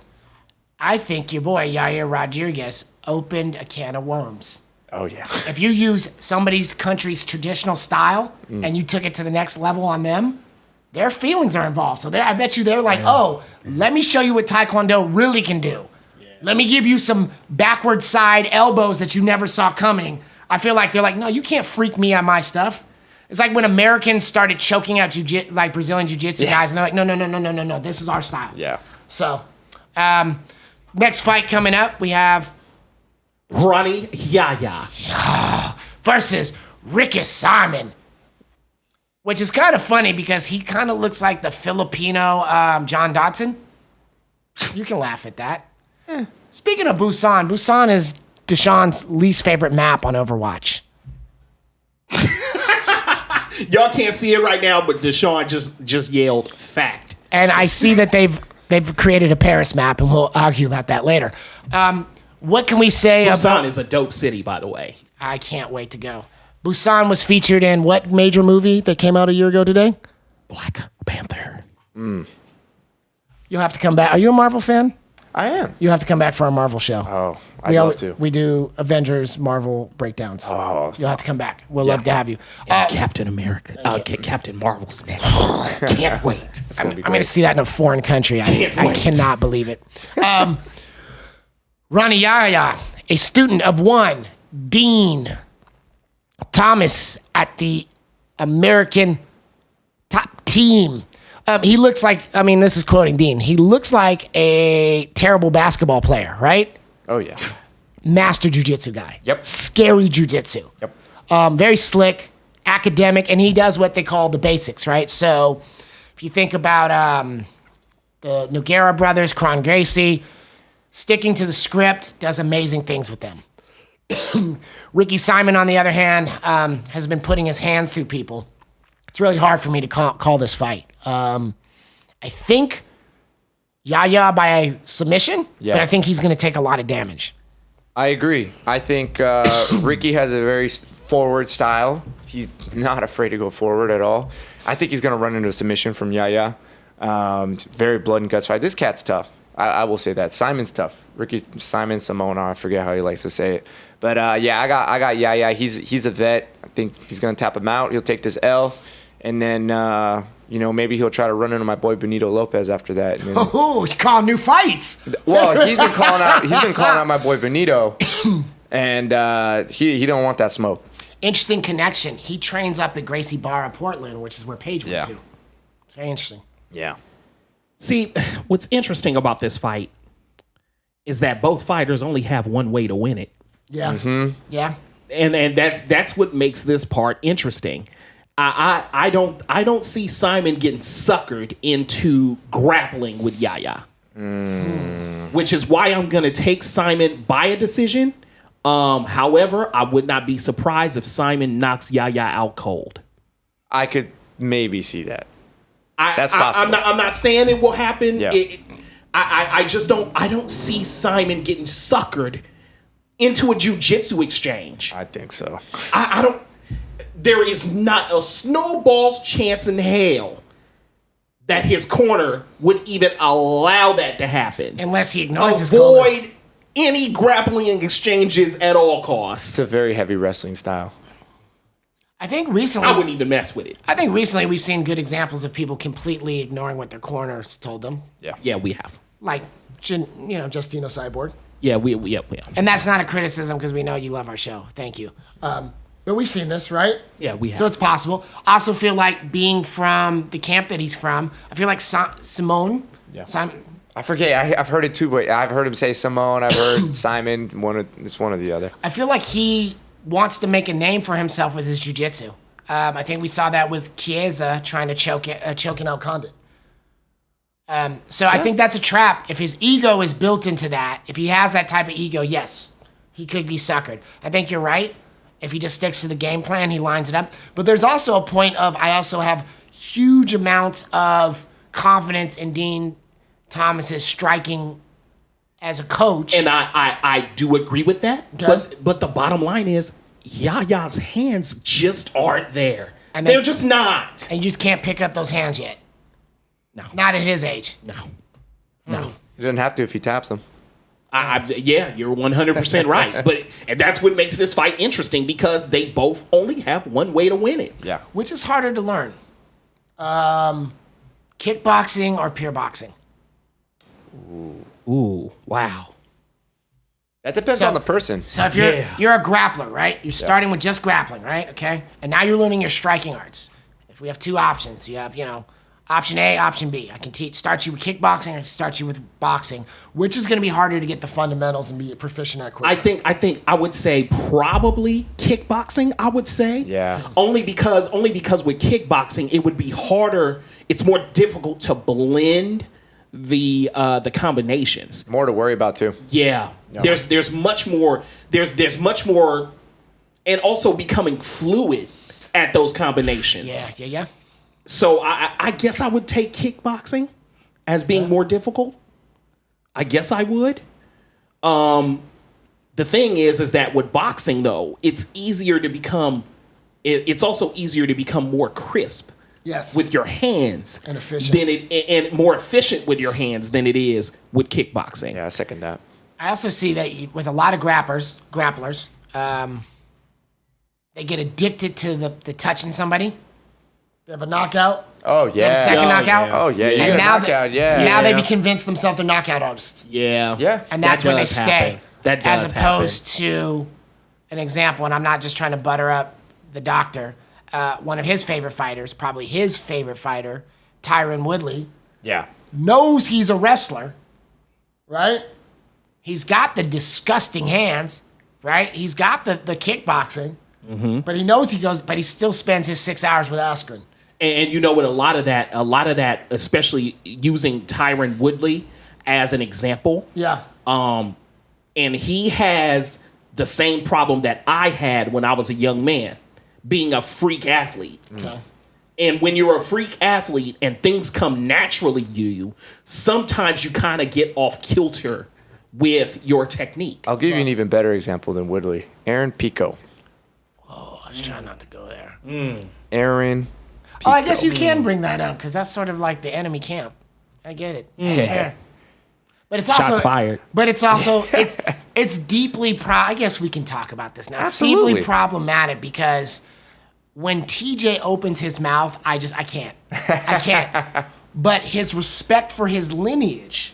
S2: I think your boy Yair Rodriguez opened a can of worms.
S3: Oh yeah.
S2: If you use somebody's country's traditional style and you took it to the next level on them, their feelings are involved. So I bet you they're like, oh, let me show you what Taekwondo really can do. Yeah. Let me give you some backward side elbows that you never saw coming. I feel like they're like, no, you can't freak me on my stuff. It's like when Americans started choking out like Brazilian jiu-jitsu guys, and they're like, no, this is our style.
S3: Yeah.
S2: So, next fight coming up, we have
S4: Ronnie Yaya.
S2: versus Regis Simon, which is kind of funny because he kind of looks like the Filipino John Dodson. You can laugh at that. Speaking of Busan, Busan is DeShawn's least favorite map on Overwatch.
S4: Y'all can't see it right now, but DeShawn just yelled fact.
S2: And I see that they've created a Paris map, and we'll argue about that later. What can we say
S4: Busan
S2: about...
S4: is a dope city, by the way.
S2: I can't wait to go. Busan was featured in what major movie that came out a year ago today?
S4: Black Panther.
S2: You'll have to come back. Are you a Marvel fan?
S3: I am.
S2: You have to come back for our Marvel show.
S3: Oh, I'd love to.
S2: We do Avengers Marvel breakdowns.
S3: Oh,
S2: You'll have to come back. We'll love to have you.
S4: Captain America. Captain Marvel's next. Can't wait.
S2: I'm going to see that in a foreign country. I cannot believe it. Ronnie Yaya, a student of one, Dean Thomas at the American top team. He looks like, this is quoting Dean, he looks like a terrible basketball player, right?
S3: Oh yeah.
S2: Master jiu-jitsu guy.
S3: Yep.
S2: Scary jiu-jitsu.
S3: Yep.
S2: Very slick, academic, and he does what they call the basics, right? So if you think about the Nogueira brothers, Kron Gracie, sticking to the script, does amazing things with them. Ricky Simon, on the other hand, has been putting his hands through people. It's really hard for me to call this fight. I think Yaya by submission, but I think he's going to take a lot of damage.
S3: I agree. I think Ricky has a very forward style. He's not afraid to go forward at all. I think he's going to run into a submission from Yaya. Very blood and guts fight. This cat's tough. I will say that. Simon's tough. Simon Simona, I forget how he likes to say it. But I got Yaya. He's a vet. I think he's going to tap him out. He'll take this L. And then, maybe he'll try to run into my boy Benito Lopez after that. And then,
S2: Oh, you calling new fights.
S3: well, he's been calling out my boy Benito. And he don't want that smoke.
S2: Interesting connection. He trains up at Gracie Barra, Portland, which is where Paige went to. Very interesting.
S3: Yeah.
S4: See, what's interesting about this fight is that both fighters only have one way to win it.
S2: Yeah.
S3: Mm-hmm.
S2: Yeah.
S4: And that's what makes this part interesting. I don't see Simon getting suckered into grappling with Yaya. Which is why I'm gonna take Simon by a decision. However, I would not be surprised if Simon knocks Yaya out cold.
S3: I could maybe see that. That's possible.
S4: I'm not saying it will happen.
S3: Yeah.
S4: I just don't see Simon getting suckered into a jiu-jitsu exchange.
S3: I think so.
S4: I don't. There is not a snowball's chance in hell that his corner would even allow that to happen.
S2: Unless he ignores his corner.
S4: Avoid any grappling exchanges at all costs.
S3: It's a very heavy wrestling style.
S2: I think recently...
S4: I wouldn't even mess with it.
S2: I think recently we've seen good examples of people completely ignoring what their corners told them.
S4: Yeah, we have.
S2: Like, Justino Cyborg.
S4: Yeah, we have.
S2: And that's not a criticism because we know you love our show. Thank you. But we've seen this, right?
S4: Yeah, we have.
S2: So it's possible. I also feel like being from the camp that he's from, I feel like Simone.
S3: Yeah.
S2: Simon.
S3: I forget. I've heard it too, but I've heard him say Simone. I've heard Simon. It's one or the other.
S2: I feel like he wants to make a name for himself with his jiu-jitsu. I think we saw that with Chiesa trying to choking out Condit. I think that's a trap. If his ego is built into that, if he has that type of ego, yes, he could be suckered. I think you're right. If he just sticks to the game plan, he lines it up. But there's also a point of I also have huge amounts of confidence in Dean Thomas's striking as a coach.
S4: And I do agree with that.
S2: Okay.
S4: But the bottom line is Yaya's hands just aren't there.
S2: And
S4: they're just not.
S2: And you just can't pick up those hands yet.
S4: No.
S2: Not at his age.
S4: No.
S3: He doesn't have to if he taps him.
S4: Yeah, you're 100% right. And that's what makes this fight interesting because they both only have one way to win it.
S3: Yeah.
S2: Which is harder to learn? Kickboxing or pure boxing?
S4: Ooh, wow.
S3: That depends on the person.
S2: So if you're a grappler, right? You're starting with just grappling, right? Okay? And now you're learning your striking arts. If we have two options, you have, option A, option B. I can start you with kickboxing, or start you with boxing. Which is going to be harder to get the fundamentals and be proficient at quickly?
S4: I think I would say probably kickboxing, I would say.
S3: Yeah.
S4: Only because with kickboxing, it would be harder. It's more difficult to blend the combinations.
S3: More to worry about too.
S4: Yeah. There's much more and also becoming fluid at those combinations.
S2: Yeah.
S4: So I guess I would take kickboxing as being more difficult. I guess I would. The thing is that with boxing though, it's easier to become it's also easier to become more crisp.
S2: Yes.
S4: With your hands
S2: And efficient.
S4: and more efficient with your hands than it is with kickboxing.
S3: Yeah, I second that.
S2: I also see that with a lot of grapplers, they get addicted to the touching somebody. They have a knockout.
S3: Oh
S2: They have a
S3: yeah.
S2: second knockout.
S3: Oh yeah. You
S2: And
S3: get a
S2: now
S3: knockout.
S2: Now they
S3: Yeah.
S2: be convinced themselves they're knockout artists.
S4: Yeah.
S3: Yeah.
S2: And that's
S4: That
S2: where they
S4: does
S2: stay.
S4: happen. That does
S2: as opposed to an example, and I'm not just trying to butter up the doctor. One of his favorite fighters, probably his favorite fighter, Tyron Woodley,
S3: Yeah.
S2: knows he's a wrestler, right? He's got the disgusting hands, right? He's got the kickboxing, but he knows but he still spends his 6 hours with Askren.
S4: And you know what? A lot of that, especially using Tyron Woodley as an example.
S2: Yeah.
S4: And he has the same problem that I had when I was a young man, being a freak athlete.
S2: Okay.
S4: And when you're a freak athlete and things come naturally to you, sometimes you kind of get off kilter with your technique.
S3: I'll give you an even better example than Woodley. Aaron Pico.
S2: I was trying not to go there.
S3: Aaron.
S2: Oh, I guess you can bring that up because that's sort of like the enemy camp. I get it. That's fair. But it's also
S4: Shots fired.
S2: But it's also it's deeply I guess we can talk about this now. It's
S3: Absolutely.
S2: deeply problematic because when TJ opens his mouth, I can't. I can't. But his respect for his lineage,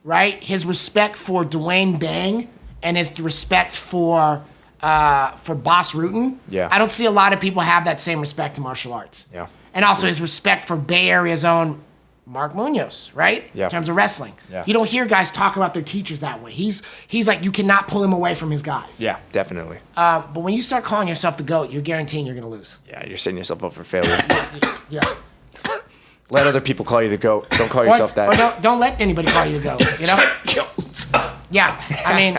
S2: right? His respect for Dwayne Bang and his respect for Boss Rutan.
S3: Yeah.
S2: I don't see a lot of people have that same respect to martial arts.
S3: Yeah.
S2: And also his respect for Bay Area's own Mark Munoz, right?
S3: Yeah.
S2: In terms of wrestling.
S3: Yeah.
S2: You don't hear guys talk about their teachers that way. He's like, you cannot pull him away from his guys.
S3: Yeah, definitely.
S2: But when you start calling yourself the GOAT, you're guaranteeing you're going to lose.
S3: Yeah, you're setting yourself up for failure.
S2: Yeah.
S3: Let other people call you the GOAT. Don't call yourself that.
S2: Or don't let anybody call you the GOAT, you know? Yeah. I mean,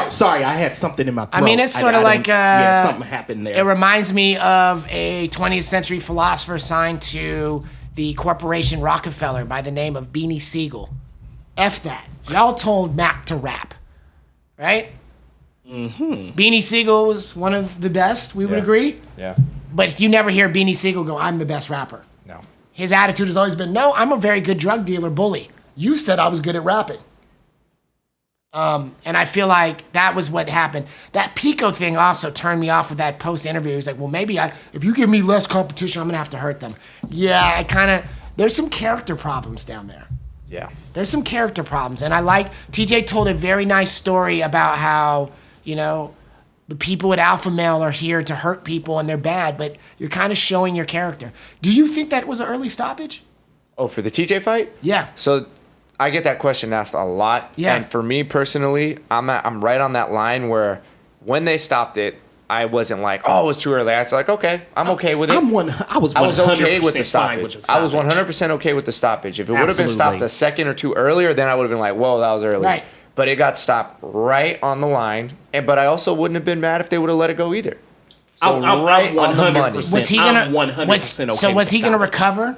S4: Sorry, I had something in my throat.
S2: I mean, it's sort of like
S4: something happened there.
S2: It reminds me of a 20th century philosopher signed to the corporation Rockefeller by the name of Beanie Siegel. F that. Y'all told Mac to rap, right? Mm-hmm. Beanie Siegel was one of the best, we would agree.
S3: Yeah.
S2: But you never hear Beanie Siegel go, I'm the best rapper.
S3: No.
S2: His attitude has always been, no, I'm a very good drug dealer bully. You said I was good at rapping. And I feel like that was what happened. That Pico thing also turned me off with that post-interview. He was like, well, maybe if you give me less competition, I'm going to have to hurt them. Yeah, there's some character problems down there.
S3: Yeah.
S2: There's some character problems. And TJ told a very nice story about how, the people at Alpha Male are here to hurt people and they're bad, but you're kind of showing your character. Do you think that was an early stoppage?
S3: Oh, for the TJ fight?
S2: Yeah.
S3: So I get that question asked a lot.
S2: Yeah.
S3: And for me personally, I'm right on that line where when they stopped it, I wasn't like, oh, it was too early. I was like, okay, I'm okay with it.
S4: I was 100%
S3: okay with the
S4: fine with
S3: stoppage.
S4: the stoppage.
S3: I was 100% okay with the stoppage. If it would have been
S4: Absolutely.
S3: stopped a second or two earlier, then I would have been like, whoa, that was early.
S2: Right.
S3: But it got stopped right on the line. But I also wouldn't have been mad if they would have let it go either. So
S4: I'm
S3: right on the
S4: 100%.
S3: money.
S2: Was he gonna?
S4: I'm 100% okay
S2: So was
S4: with
S2: he gonna
S4: stoppage.
S2: recover?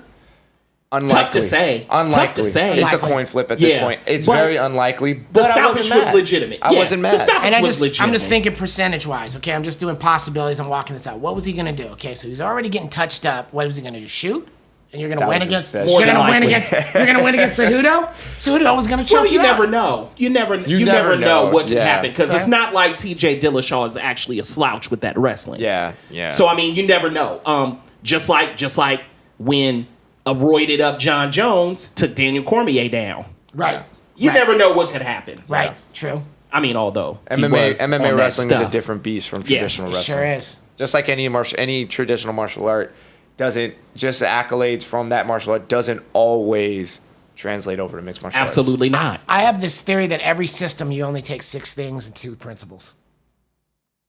S3: Unlikely.
S4: Tough to say.
S3: Unlikely.
S4: Tough to say.
S3: It's a
S2: Unlikely.
S3: coin flip at this
S4: Yeah.
S3: point. It's
S4: But
S3: very unlikely.
S4: The
S3: But I
S4: stoppage
S3: wasn't
S4: was
S3: mad.
S4: legitimate.
S3: I wasn't mad.
S4: The stoppage
S2: And
S4: was legitimate.
S2: I'm just thinking percentage-wise. Okay, I'm just doing possibilities. I'm walking this out. What was he gonna do? Okay, so he's already getting touched up. What was he gonna do? Shoot? And you're gonna
S3: That
S2: win
S3: was his
S2: against.
S3: best
S2: You're
S3: shot.
S2: gonna win
S4: Likely.
S2: against. You're gonna win against Cejudo. Cejudo was gonna choke
S4: Well, you
S2: out.
S4: never know. You never
S3: never
S4: know
S3: know.
S4: what can
S3: Yeah.
S4: happen because it's
S2: Okay.
S4: not like TJ Dillashaw is actually a slouch with that wrestling.
S3: Yeah.
S4: So I mean, you never know. Just like when a roided up John Jones took Daniel Cormier down.
S2: Right.
S4: You
S2: Right.
S4: never know what could happen.
S2: Right. True.
S4: I mean, although he
S3: MMA
S4: was on that
S3: wrestling is a
S4: stuff.
S3: different beast from
S4: Yes,
S3: traditional
S2: It
S3: wrestling.
S2: sure is.
S3: Just like any traditional martial art doesn't just the accolades from that martial art doesn't always translate over to mixed martial arts.
S4: Absolutely not.
S2: I have this theory that every system you only take 6 things and 2 principles.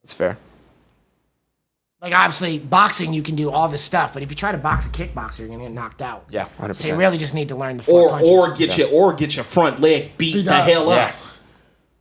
S3: That's fair.
S2: Like obviously, boxing you can do all this stuff, but if you try to box a kickboxer, you're gonna get knocked out.
S3: Yeah, 100%.
S2: So you really just need to learn the 4 punches.
S4: Or get your front leg beat
S2: Beat
S4: the
S2: up.
S4: hell up.
S3: Yeah.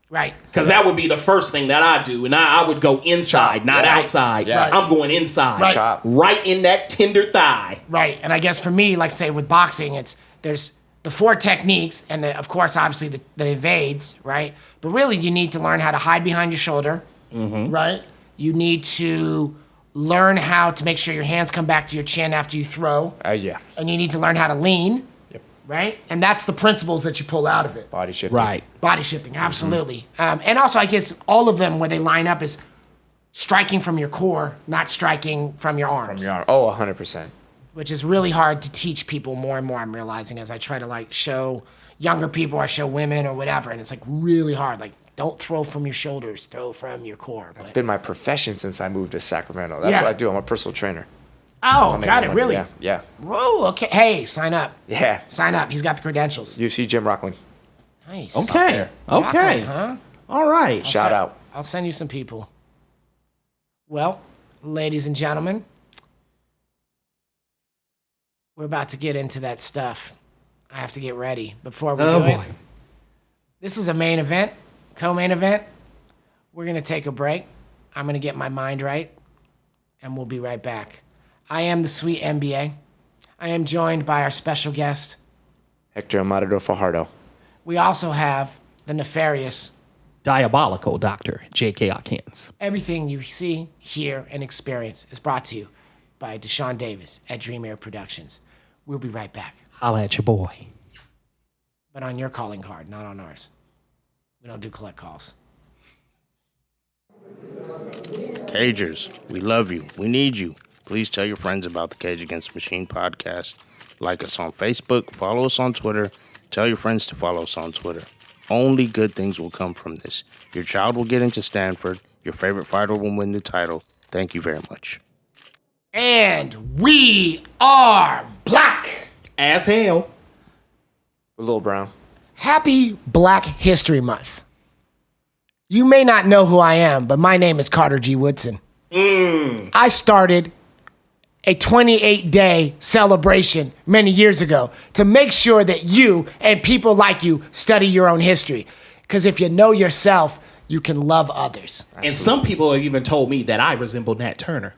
S2: Right.
S4: Because that would be the first thing that I do. And I would go inside,
S3: Chop.
S4: not
S3: Yeah.
S4: outside.
S3: Yeah.
S4: I'm going inside.
S2: Right.
S3: Chop.
S4: Right in that tender thigh.
S2: Right. And I guess for me, like say with boxing, there's the 4 techniques and of course obviously the evades, right? But really you need to learn how to hide behind your shoulder. Right? You need to learn how to make sure your hands come back to your chin after you throw.
S3: Yeah.
S2: And you need to learn how to lean.
S3: Yep.
S2: Right? And that's the principles that you pull out of it.
S3: Body shifting.
S4: Right.
S2: Body shifting, absolutely. And also, I guess all of them where they line up is striking from your core, not striking from your arms,
S3: From your arm. Oh, 100%.
S2: which is really hard to teach people more and more. I'm realizing as I try to like show younger people or show women or whatever, and it's like really hard. Like, don't throw from your shoulders, throw from your core. But,
S3: It's been my profession since I moved to Sacramento. That's
S2: Yeah.
S3: what I do. I'm a personal trainer.
S2: oh,
S3: I make
S2: got
S3: my
S2: it,
S3: money.
S2: really?
S3: Yeah.
S2: Whoa, okay. Hey, sign up.
S3: Yeah.
S2: Sign up. He's got the credentials.
S3: UFC Jim Rockland.
S2: Nice.
S4: Okay.
S2: Rockland,
S4: Okay.
S2: huh?
S4: All right.
S3: Shout out.
S2: I'll send you some people. Well, ladies and gentlemen, we're about to get into that stuff. I have to get ready before we do it. This is a main event, co-main event. We're going to take a break. I'm going to get my mind right, and we'll be right back. I am the SweetMBA. I am joined by our special guest.
S3: Hector Matador Farajado.
S2: We also have the nefarious
S4: Diabolical Dr. J.K. Akins.
S2: Everything you see, hear, and experience is brought to you by DeShawn Davis at Dream Air Productions. We'll be right back.
S4: Holla at your boy.
S2: But on your calling card, not on ours. We don't do collect calls.
S6: Cagers, we love you. We need you. Please tell your friends about the Cage Against the Machine podcast. Like us on Facebook, follow us on Twitter. Tell your friends to follow us on Twitter. Only good things will come from this. Your child will get into Stanford. Your favorite fighter will win the title. Thank you very much.
S2: And we are black.
S4: As hell.
S3: A little brown.
S2: Happy Black History Month. You may not know who I am, but my name is Carter G. Woodson. I started a 28-day celebration many years ago to make sure that you and people like you study your own history. Because if you know yourself, you can love others.
S4: Absolutely. And some people have even told me that I resemble Nat Turner.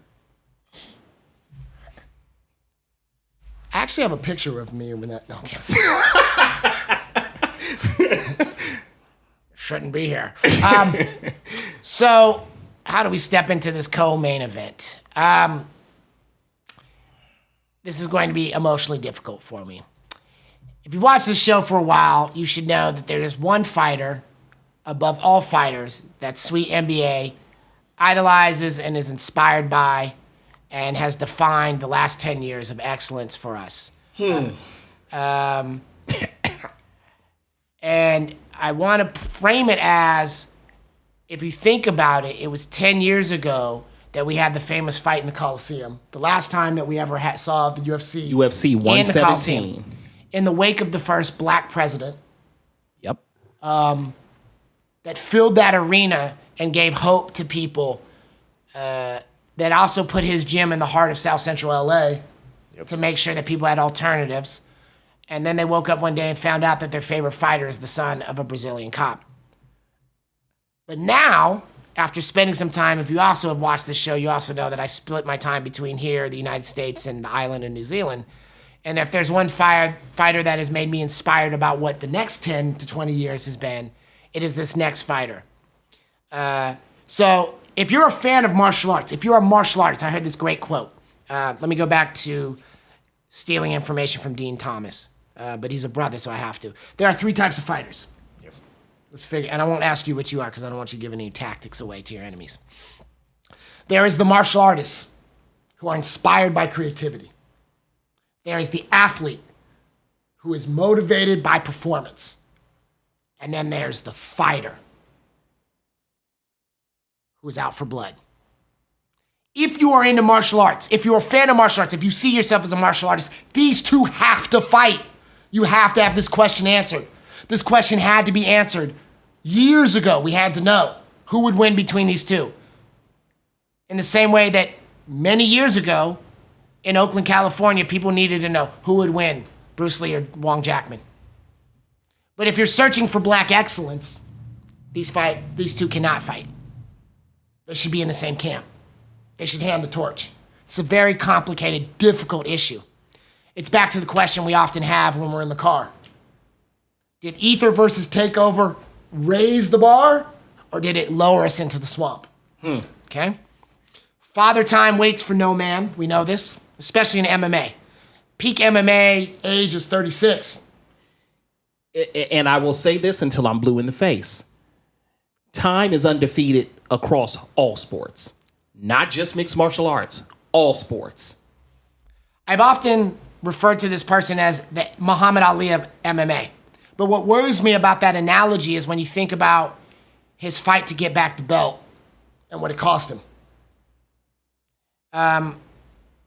S2: I actually have a picture of me with that. No, okay. Shouldn't be here. So, how do we step into this co-main event? This is going to be emotionally difficult for me. If you've watched this show for a while, you should know that there is one fighter above all fighters that SweetMBA idolizes and is inspired by and has defined the last 10 years of excellence for us. And I want to frame it as, if you think about it, it was 10 years ago that we had the famous fight in the Coliseum. The last time that we ever saw the UFC.
S4: UFC 117.
S2: In the wake of the first black president.
S4: Yep.
S2: That filled that arena and gave hope to people. That also put his gym in the heart of South Central LA to make sure that people had alternatives. And then they woke up one day and found out that their favorite fighter is the son of a Brazilian cop. But now, after spending some time, if you also have watched this show, you also know that I split my time between here, the United States, and the island of New Zealand. And if there's one fighter that has made me inspired about what the next 10 to 20 years has been, it is this next fighter. So if you're a fan of martial arts, if you're a martial artist, I heard this great quote. Let me go back to stealing information from Dean Thomas. But he's a brother, so I have to. There are 3 types of fighters. Let's figure, and I won't ask you what you are because I don't want you giving any tactics away to your enemies. There is the martial artists who are inspired by creativity. There is the athlete who is motivated by performance. And then there's the fighter who is out for blood. If you are into martial arts, if you're a fan of martial arts, if you see yourself as a martial artist, these two have to fight. You have to have this question answered. This question had to be answered years ago. We had to know who would win between these two. In the same way that many years ago in Oakland, California, people needed to know who would win, Bruce Lee or Wong Jackman. But if you're searching for black excellence, these two cannot fight. They should be in the same camp. They should hand the torch. It's a very complicated, difficult issue. It's back to the question we often have when we're in the car. Did Ether versus Takeover raise the bar, or did it lower us into the swamp? Okay? Father Time waits for no man. We know this, especially in MMA. Peak MMA age is 36.
S4: And I will say this until I'm blue in the face. Time is undefeated across all sports. Not just mixed martial arts, all sports.
S2: I've often referred to this person as the Muhammad Ali of MMA. But what worries me about that analogy is when you think about his fight to get back the belt and what it cost him.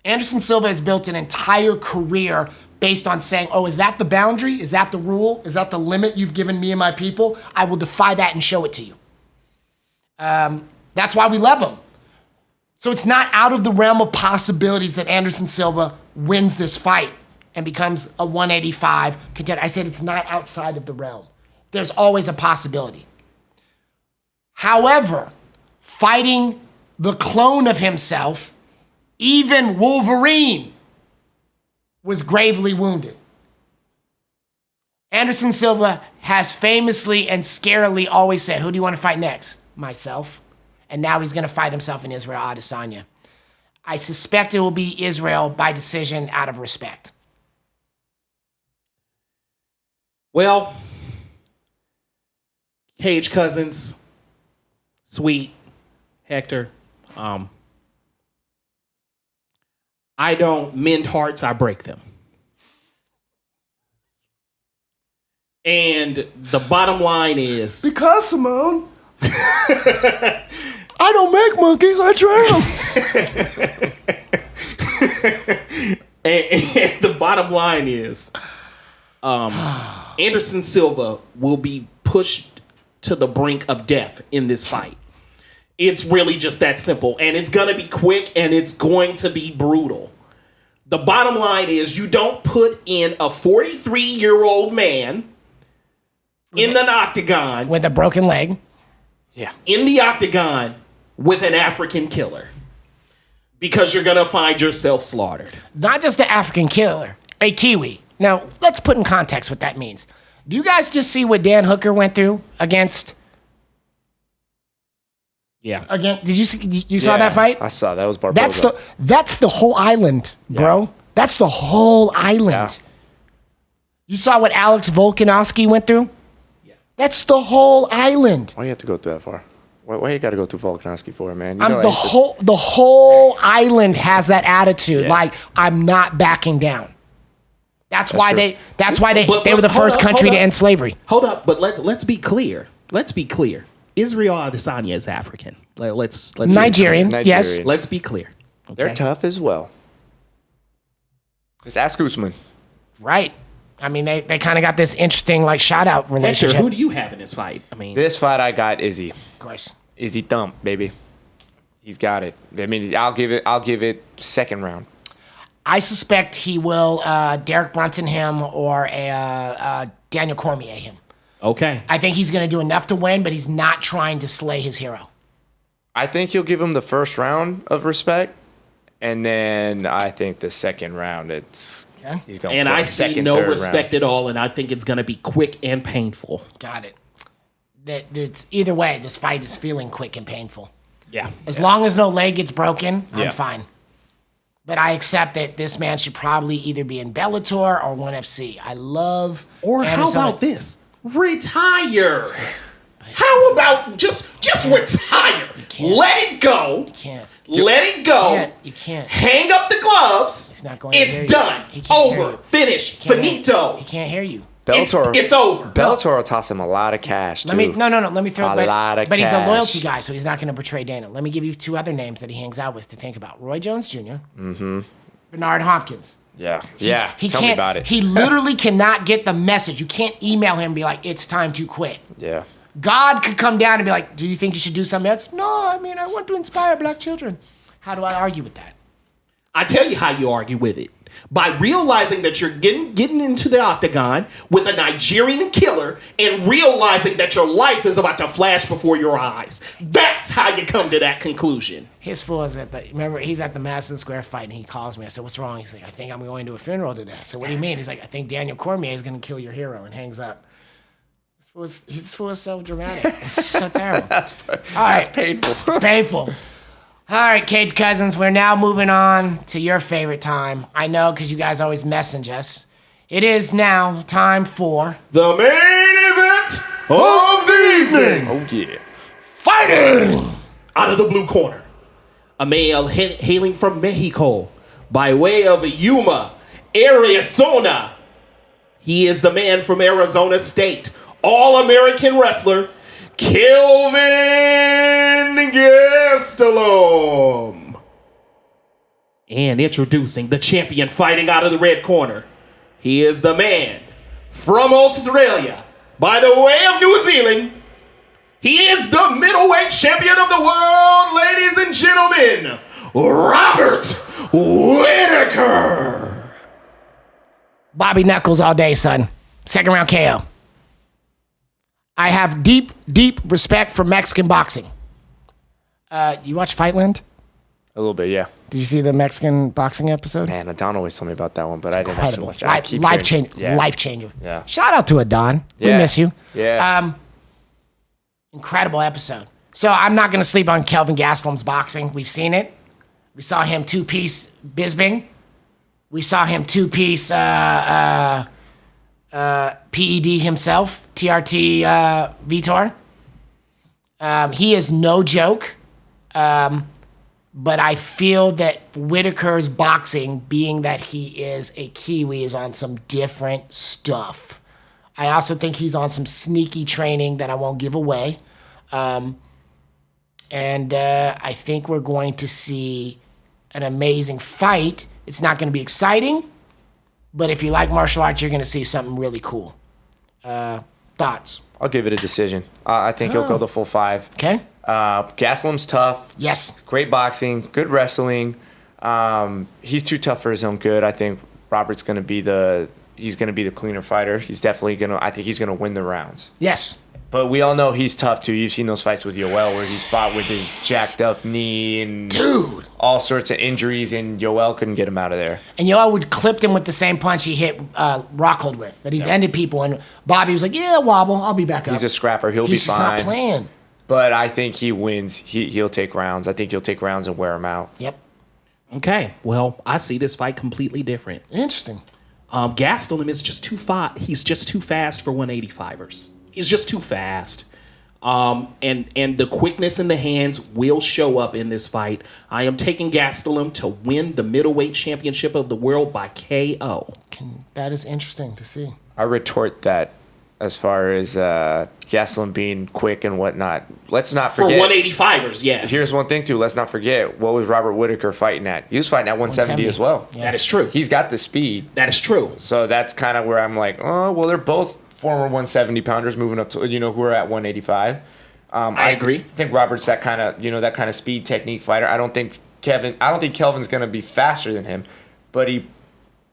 S2: Anderson Silva has built an entire career based on saying, oh, is that the boundary? Is that the rule? Is that the limit you've given me and my people? I will defy that and show it to you. That's why we love him. So it's not out of the realm of possibilities that Anderson Silva wins this fight and becomes a 185 contender. I said it's not outside of the realm. There's always a possibility. However, fighting the clone of himself, even Wolverine, was gravely wounded. Anderson Silva has famously and scarily always said, who do you want to fight next? Myself. And now he's going to fight himself in Israel Adesanya. I suspect it will be Israel by decision out of respect.
S4: Well, Cage Cousins, Sweet, Hector, I don't mend hearts, I break them. And the bottom line is...
S5: Because, Simone, I don't make monkeys, I train them.
S4: and the bottom line is... Anderson Silva will be pushed to the brink of death in this fight. It's really just that simple. And it's going to be quick and it's going to be brutal. The bottom line is you don't put in a 43-year-old man in the octagon.
S2: With a broken leg.
S3: Yeah.
S4: In the octagon with an African killer. Because you're going to find yourself slaughtered.
S2: Not just the African killer, a Kiwi. Now, let's put in context what that means. Do you guys just see what Dan Hooker went through against...
S4: Yeah.
S2: Did you see, you saw that fight?
S3: I saw that. Was Barboza.
S2: That's the whole island, bro.
S3: Yeah.
S2: That's the whole island.
S3: Yeah.
S2: You saw what Alex Volkanovski went through? Yeah. That's the whole island.
S3: Why you have to go through that far? Why you got to go through Volkanovski for, man?
S2: The whole island has that attitude, like I'm not backing down. That's why
S3: true.
S2: they were the first country to end slavery.
S4: Hold up, but let's be clear. Let's be clear. Israel Adesanya is African. Let's
S2: Nigerian, yes.
S3: Nigerian.
S4: Let's be clear. Okay?
S3: They're tough as well. Just ask Usman.
S2: Right. I mean, they kind of got this interesting shout-out
S4: Hector,
S2: relationship.
S4: who do you have in this fight? I mean,
S3: This fight I got Izzy.
S2: Of course.
S3: Izzy Thump, baby. He's got it. I mean, I'll give it second round.
S2: I suspect he will Derek Brunson him or Daniel Cormier him.
S4: okay.
S2: I think he's going to do enough to win, but he's not trying to slay his hero.
S3: I think he'll give him the first round of respect, and then I think the second round
S2: Okay.
S3: he's going.
S4: And I see
S3: second,
S4: no
S3: third
S4: respect
S3: round.
S4: at all, and I think it's going to be quick and painful.
S2: Got it. It's, either way, this fight is feeling quick and painful.
S4: Yeah.
S2: As long as no leg gets broken, I'm
S3: Yeah.
S2: fine. But I accept that this man should probably either be in Bellator or ONE FC. I love.
S4: Or how
S2: Anderson.
S4: about this? Retire. How about just retire?
S2: can't.
S4: Let it go.
S2: You can't.
S4: Let it go.
S2: You can't.
S4: Hang up the gloves.
S2: He's not going to hear
S4: It's
S2: you.
S4: done.
S2: He can't hear
S4: Over.
S2: you.
S4: Finish.
S2: He can't hear-
S4: Finito.
S2: He can't hear you.
S3: Bellator.
S4: It's over.
S3: Bellator will toss him a lot of cash. Too.
S2: Let me throw.
S3: A lot of
S2: but he's a
S3: cash.
S2: loyalty guy, so he's not going to betray Dana. Let me give you two other names that he hangs out with to think about: Roy Jones Jr. Mm-hmm. Bernard Hopkins.
S3: Yeah.
S2: He
S3: Tell
S2: can't.
S3: me about it.
S2: He literally cannot get the message. You can't email him and be like, "It's time to quit."
S3: Yeah.
S2: God could come down and be like, "Do you think you should do something else?" No, I mean, I want to inspire black children. How do I argue with that?
S4: I tell you how you argue with it. By realizing that you're getting into the octagon with a Nigerian killer and realizing that your life is about to flash before your eyes. That's how you come to that conclusion.
S2: His fool is remember, he's at the Madison Square fight, and he calls me. I said, "What's wrong?" He's like, "I think I'm going to a funeral today." I said, "What do you mean?" He's like, "I think Daniel Cormier is going to kill your hero," and hangs up. This fool is so dramatic. It's so terrible.
S3: That's painful.
S2: It's painful. All right, Cage Cousins, we're now moving on to your favorite time. I know, because you guys always message us. It is now time for...
S4: The main event of the evening.
S3: Oh yeah.
S2: Fighting!
S4: Out of the blue corner, a male hailing from Mexico by way of Yuma, Arizona. He is the man from Arizona State, All-American wrestler, Kelvin Gastelum. And introducing the champion fighting out of the red corner. He is the man from Australia by the way of New Zealand. He is the middleweight champion of the world, ladies and gentlemen, Robert Whittaker.
S2: Bobby Knuckles all day, son. Second round KO. I have deep, deep respect for Mexican boxing. You watch Fightland?
S3: A little bit, yeah.
S2: Did you see the Mexican boxing episode?
S3: Man, Adon always told me about that one, but I didn't
S2: Incredible.
S3: actually watch it.
S2: Life changer.
S3: Yeah.
S2: Shout out to Adon. We
S3: Yeah.
S2: miss you.
S3: Yeah.
S2: Incredible episode. So I'm not going to sleep on Kelvin Gastelum's boxing. We've seen it. We saw him two-piece Bisbing. We saw him two-piece PED himself, TRT Vitor. He is no joke. But I feel that Whittaker's boxing, being that he is a Kiwi, is on some different stuff. I also think he's on some sneaky training that I won't give away. And I think we're going to see an amazing fight. It's not going to be exciting, but if you like martial arts, you're going to see something really cool. Thoughts?
S3: I'll give it a decision. I think he'll go the full 5.
S2: Okay.
S3: Gastelum's tough.
S2: Yes.
S3: Great boxing. Good wrestling. He's too tough for his own good. I think Robert's going to be the cleaner fighter. He's definitely I think he's going to win the rounds.
S2: Yes.
S3: But we all know he's tough too. You've seen those fights with Yoel where he's fought with his jacked up knee and all sorts of injuries, and Yoel couldn't get him out of there.
S2: And Yoel would clipped him with the same punch he hit Rockhold with, that he's ended people. And Bobby was like, yeah, wobble, I'll be back up.
S3: He's a scrapper. He's
S2: just
S3: be fine.
S2: not playing.
S3: But I think he wins. He'll take rounds. I think he'll take rounds and wear him out.
S2: Yep.
S4: Okay. Well, I see this fight completely different.
S2: Interesting.
S4: Gastelum is just too fast. He's just too fast for 185ers. He's just too fast. And the quickness in the hands will show up in this fight. I am taking Gastelum to win the middleweight championship of the world by KO.
S2: That is interesting to see.
S3: I retort that as far as Gastelum being quick and whatnot. Let's not forget.
S4: For 185ers, yes.
S3: Here's one thing, too. Let's not forget, what was Robert Whittaker fighting at? He was fighting at 170 as well.
S2: Yeah.
S4: That is true.
S3: He's got the speed.
S4: That is true.
S3: So that's kind of where I'm like, oh, well, they're both former 170-pounders moving up to, who are at 185.
S4: I agree.
S3: I think Robert's that kind of speed technique fighter. I don't think Kelvin's going to be faster than him, but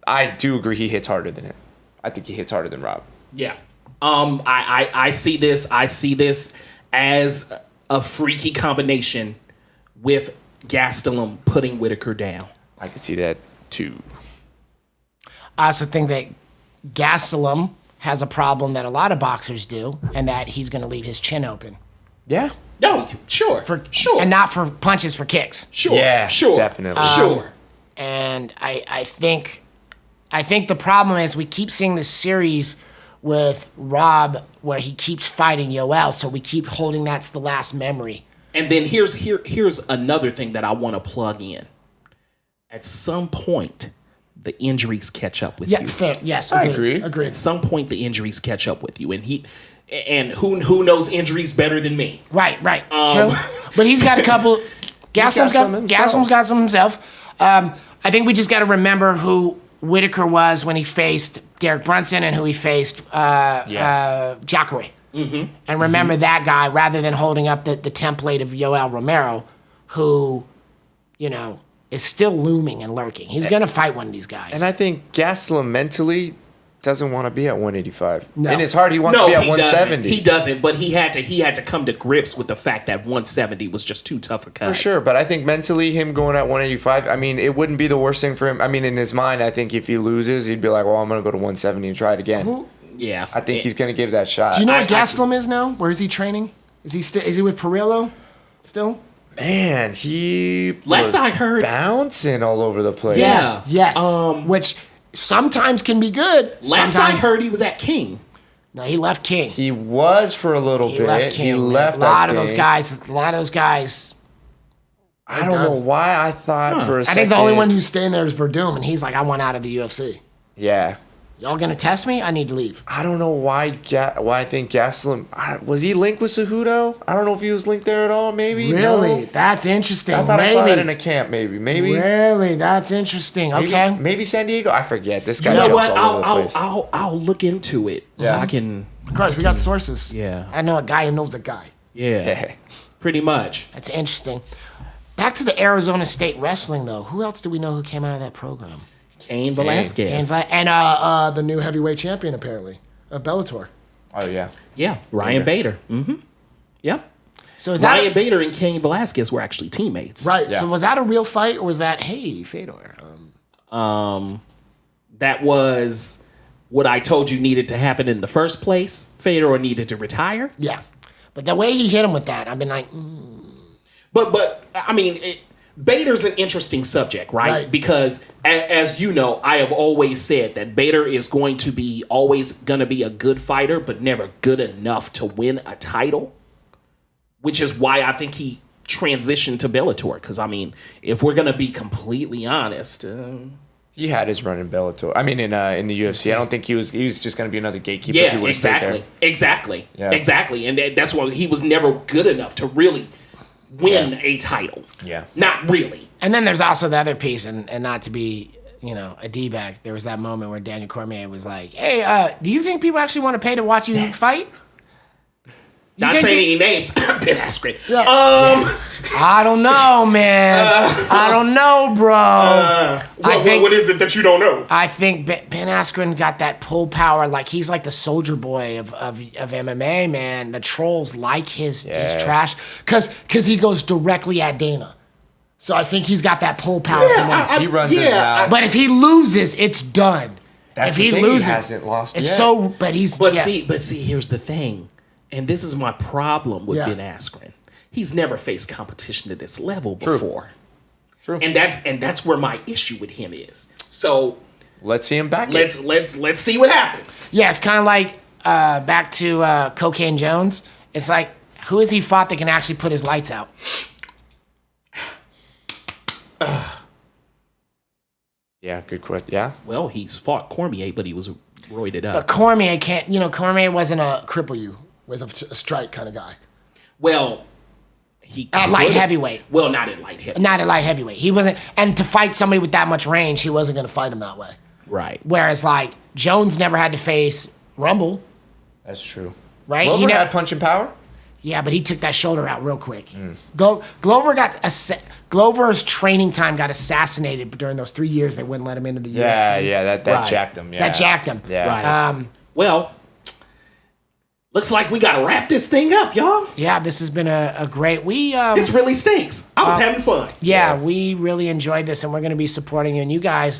S3: I do agree he hits harder than him. I think he hits harder than Rob.
S4: Yeah. I see this as a freaky combination with Gastelum putting Whittaker down.
S3: I can see that too.
S2: I also think that Gastelum has a problem that a lot of boxers do, and that he's going to leave his chin open.
S3: Yeah.
S4: No, sure. Sure.
S2: And not for punches, for kicks.
S4: Sure.
S3: Yeah,
S4: sure.
S3: definitely.
S4: Sure.
S2: And I think the problem is we keep seeing this series with Rob where he keeps fighting Yoel, so we keep holding that to the last memory.
S4: And then here's another thing that I want to plug in. At some point, the injuries catch up with you.
S2: Yeah, fair. Yes,
S3: I
S2: agreed.
S3: agree.
S2: Agreed.
S4: At some point, the injuries catch up with you, and who knows injuries better than me?
S2: Right. True. But he's got a couple. Gastelum's got some himself. I think we just got to remember who Whittaker was when he faced Derek Brunson and who he faced Jacare. Mm-hmm. And remember that guy rather than holding up the template of Yoel Romero, who, is still looming and lurking. He's going to fight one of these guys.
S3: And I think Gastelum mentally doesn't want to be at 185.
S2: No.
S3: In his heart, he wants to be at 170.
S4: He doesn't, but he had to come to grips with the fact that 170 was just too tough a cut.
S3: For sure, but I think mentally him going at 185, it wouldn't be the worst thing for him. In his mind, I think if he loses, he'd be like, well, I'm going to go to 170 and try it again.
S4: Yeah.
S3: I think he's going to give that shot.
S2: Do you know where Gastelum is now? Where is he training? Is he with Perillo still?
S3: Man, he
S4: last I heard,
S3: bouncing all over the place.
S4: Yeah.
S2: Yes. Which sometimes can be good.
S4: Last I heard, he was at King.
S2: No, he left King.
S3: He was for a little bit.
S2: Left King.
S3: He left.
S2: A lot of those guys.
S3: I don't know why I thought for a second.
S2: I think the only one who's staying there is Verdum, and he's like, I want out of the UFC.
S3: Yeah.
S2: Y'all gonna test me? I need to leave.
S3: I don't know why I think Gastelum... Was he linked with Cejudo? I don't know if he was linked there at all, maybe.
S2: Really?
S3: No?
S2: That's interesting.
S3: I thought I saw that in a camp, maybe.
S2: Really? That's interesting. Okay.
S3: Maybe San Diego? I forget. This guy
S4: You know
S3: jumps
S4: what?
S3: all over the place.
S4: I'll look into it.
S3: Yeah.
S4: I can...
S2: Of course, we got sources.
S4: Yeah.
S2: I know a guy who knows a guy.
S4: Yeah. Pretty much.
S2: That's interesting. Back to the Arizona State Wrestling, though. Who else do we know who came out of that program?
S4: Cain Velasquez.
S2: And the new heavyweight champion, apparently, of Bellator.
S3: Oh, yeah.
S4: Yeah, Ryan Bader. Mm-hmm. Yep.
S2: So is that
S4: Ryan Bader and Cain Velasquez were actually teammates.
S2: right?
S3: Yeah.
S2: So was that a real fight, or was that hey Fedor?
S4: That was what I told you needed to happen in the first place. Fedor needed to retire.
S2: Yeah, but the way he hit him with that, I've been like,
S4: But I mean, Bader's an interesting subject, right?
S2: Right.
S4: Because as you know, I have always said that Bader is always going to be a good fighter, but never good enough to win a title. Which is why I think he transitioned to Bellator. Because I mean, if we're going to be completely honest,
S3: He had his run in Bellator. I mean, in the UFC. I don't think he was just going to be another gatekeeper. If he
S4: yeah,
S3: would've stayed there.
S4: exactly,
S3: Yeah.
S4: exactly, and that's why he was never good enough to really win a title.
S3: Yeah.
S4: Not really.
S2: and then there's also the other piece, and not to be a d-bag. There was that moment where Daniel Cormier was like, "Hey, do you think people actually want to pay to watch you fight?"
S4: Not
S2: think
S4: saying any names. Ben Askren.
S2: I don't know, man. I don't know, bro.
S4: What is it that you don't know?
S2: I think Ben Askren got that pull power. Like, he's like the soldier boy of MMA, man. The trolls like his trash because he goes directly at Dana. So I think he's got that pull power from them.
S3: He runs his mouth.
S2: But if he loses, it's done.
S3: That's
S2: if
S3: the
S2: he
S3: thing,
S2: loses,
S3: he hasn't lost
S2: it's
S3: yet.
S2: so. But he's.
S4: But
S2: yeah.
S4: see, here's the thing, and this is my problem with
S2: Yeah.
S4: Ben Askren. He's never faced competition to this level before.
S3: True.
S4: And that's where my issue with him is. So
S3: Let's see him back.
S4: let's see what happens.
S2: Yeah, it's kind of like back to Cocaine Jones. It's like, who has he fought that can actually put his lights out?
S3: Yeah, good question. Yeah.
S4: Well, he's fought Cormier, but he was roided
S2: But
S4: up.
S2: Cormier can't. Cormier wasn't a cripple you with a strike kind of guy.
S4: Well, he
S2: At light
S4: could've-
S2: heavyweight.
S4: Well, not at light heavyweight.
S2: Not at light heavyweight. He wasn't. And to fight somebody with that much range, he wasn't going to fight him that way.
S4: Right.
S2: Whereas, like, Jones never had to face Rumble,
S3: That's true.
S2: right?
S3: Glover
S2: He never,
S3: had punching power.
S2: yeah, but he took that shoulder out real quick. Glover's training time got assassinated during those 3 years they wouldn't let him into the
S3: Yeah,
S2: UFC.
S3: yeah, that
S4: Right.
S3: jacked him. Yeah.
S2: That jacked him.
S3: Yeah.
S4: Right. Well, looks like we got to wrap this thing up, y'all.
S2: Yeah, this has been a great.
S4: This really stinks. I was having fun.
S2: Yeah, we really enjoyed this, and we're going to be supporting you. And you guys,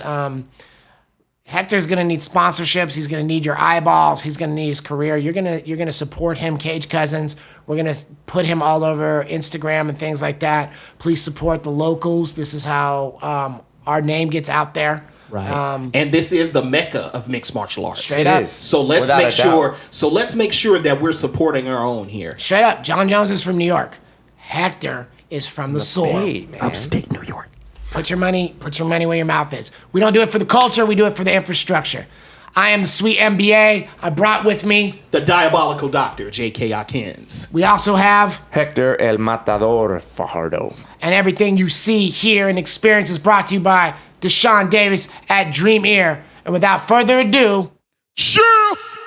S2: Hector's going to need sponsorships. He's going to need your eyeballs. He's going to need his career. You're going to support him, Cage Cousins. We're going to put him all over Instagram and things like that. Please support the locals. This is how our name gets out there.
S4: Right. And this is the mecca of mixed martial arts.
S2: Straight up.
S3: is.
S4: So let's
S3: Without
S4: make
S3: a
S4: sure.
S3: doubt.
S4: So let's make sure that we're supporting our own here.
S2: Straight up. John Jones is from New York. Hector is from the soil.
S3: Bay, man.
S4: Upstate New York.
S2: Put your money where your mouth is. We don't do it for the culture. We do it for the infrastructure. I am the SweetMBA. I brought with me.
S4: The diabolical doctor, J.K. Akins.
S2: We also have.
S3: Hector El Matador Fajardo.
S2: And everything you see, hear, and experience is brought to you by DeShawn Davis at Dream Ear. And without further ado,
S5: Sheriff!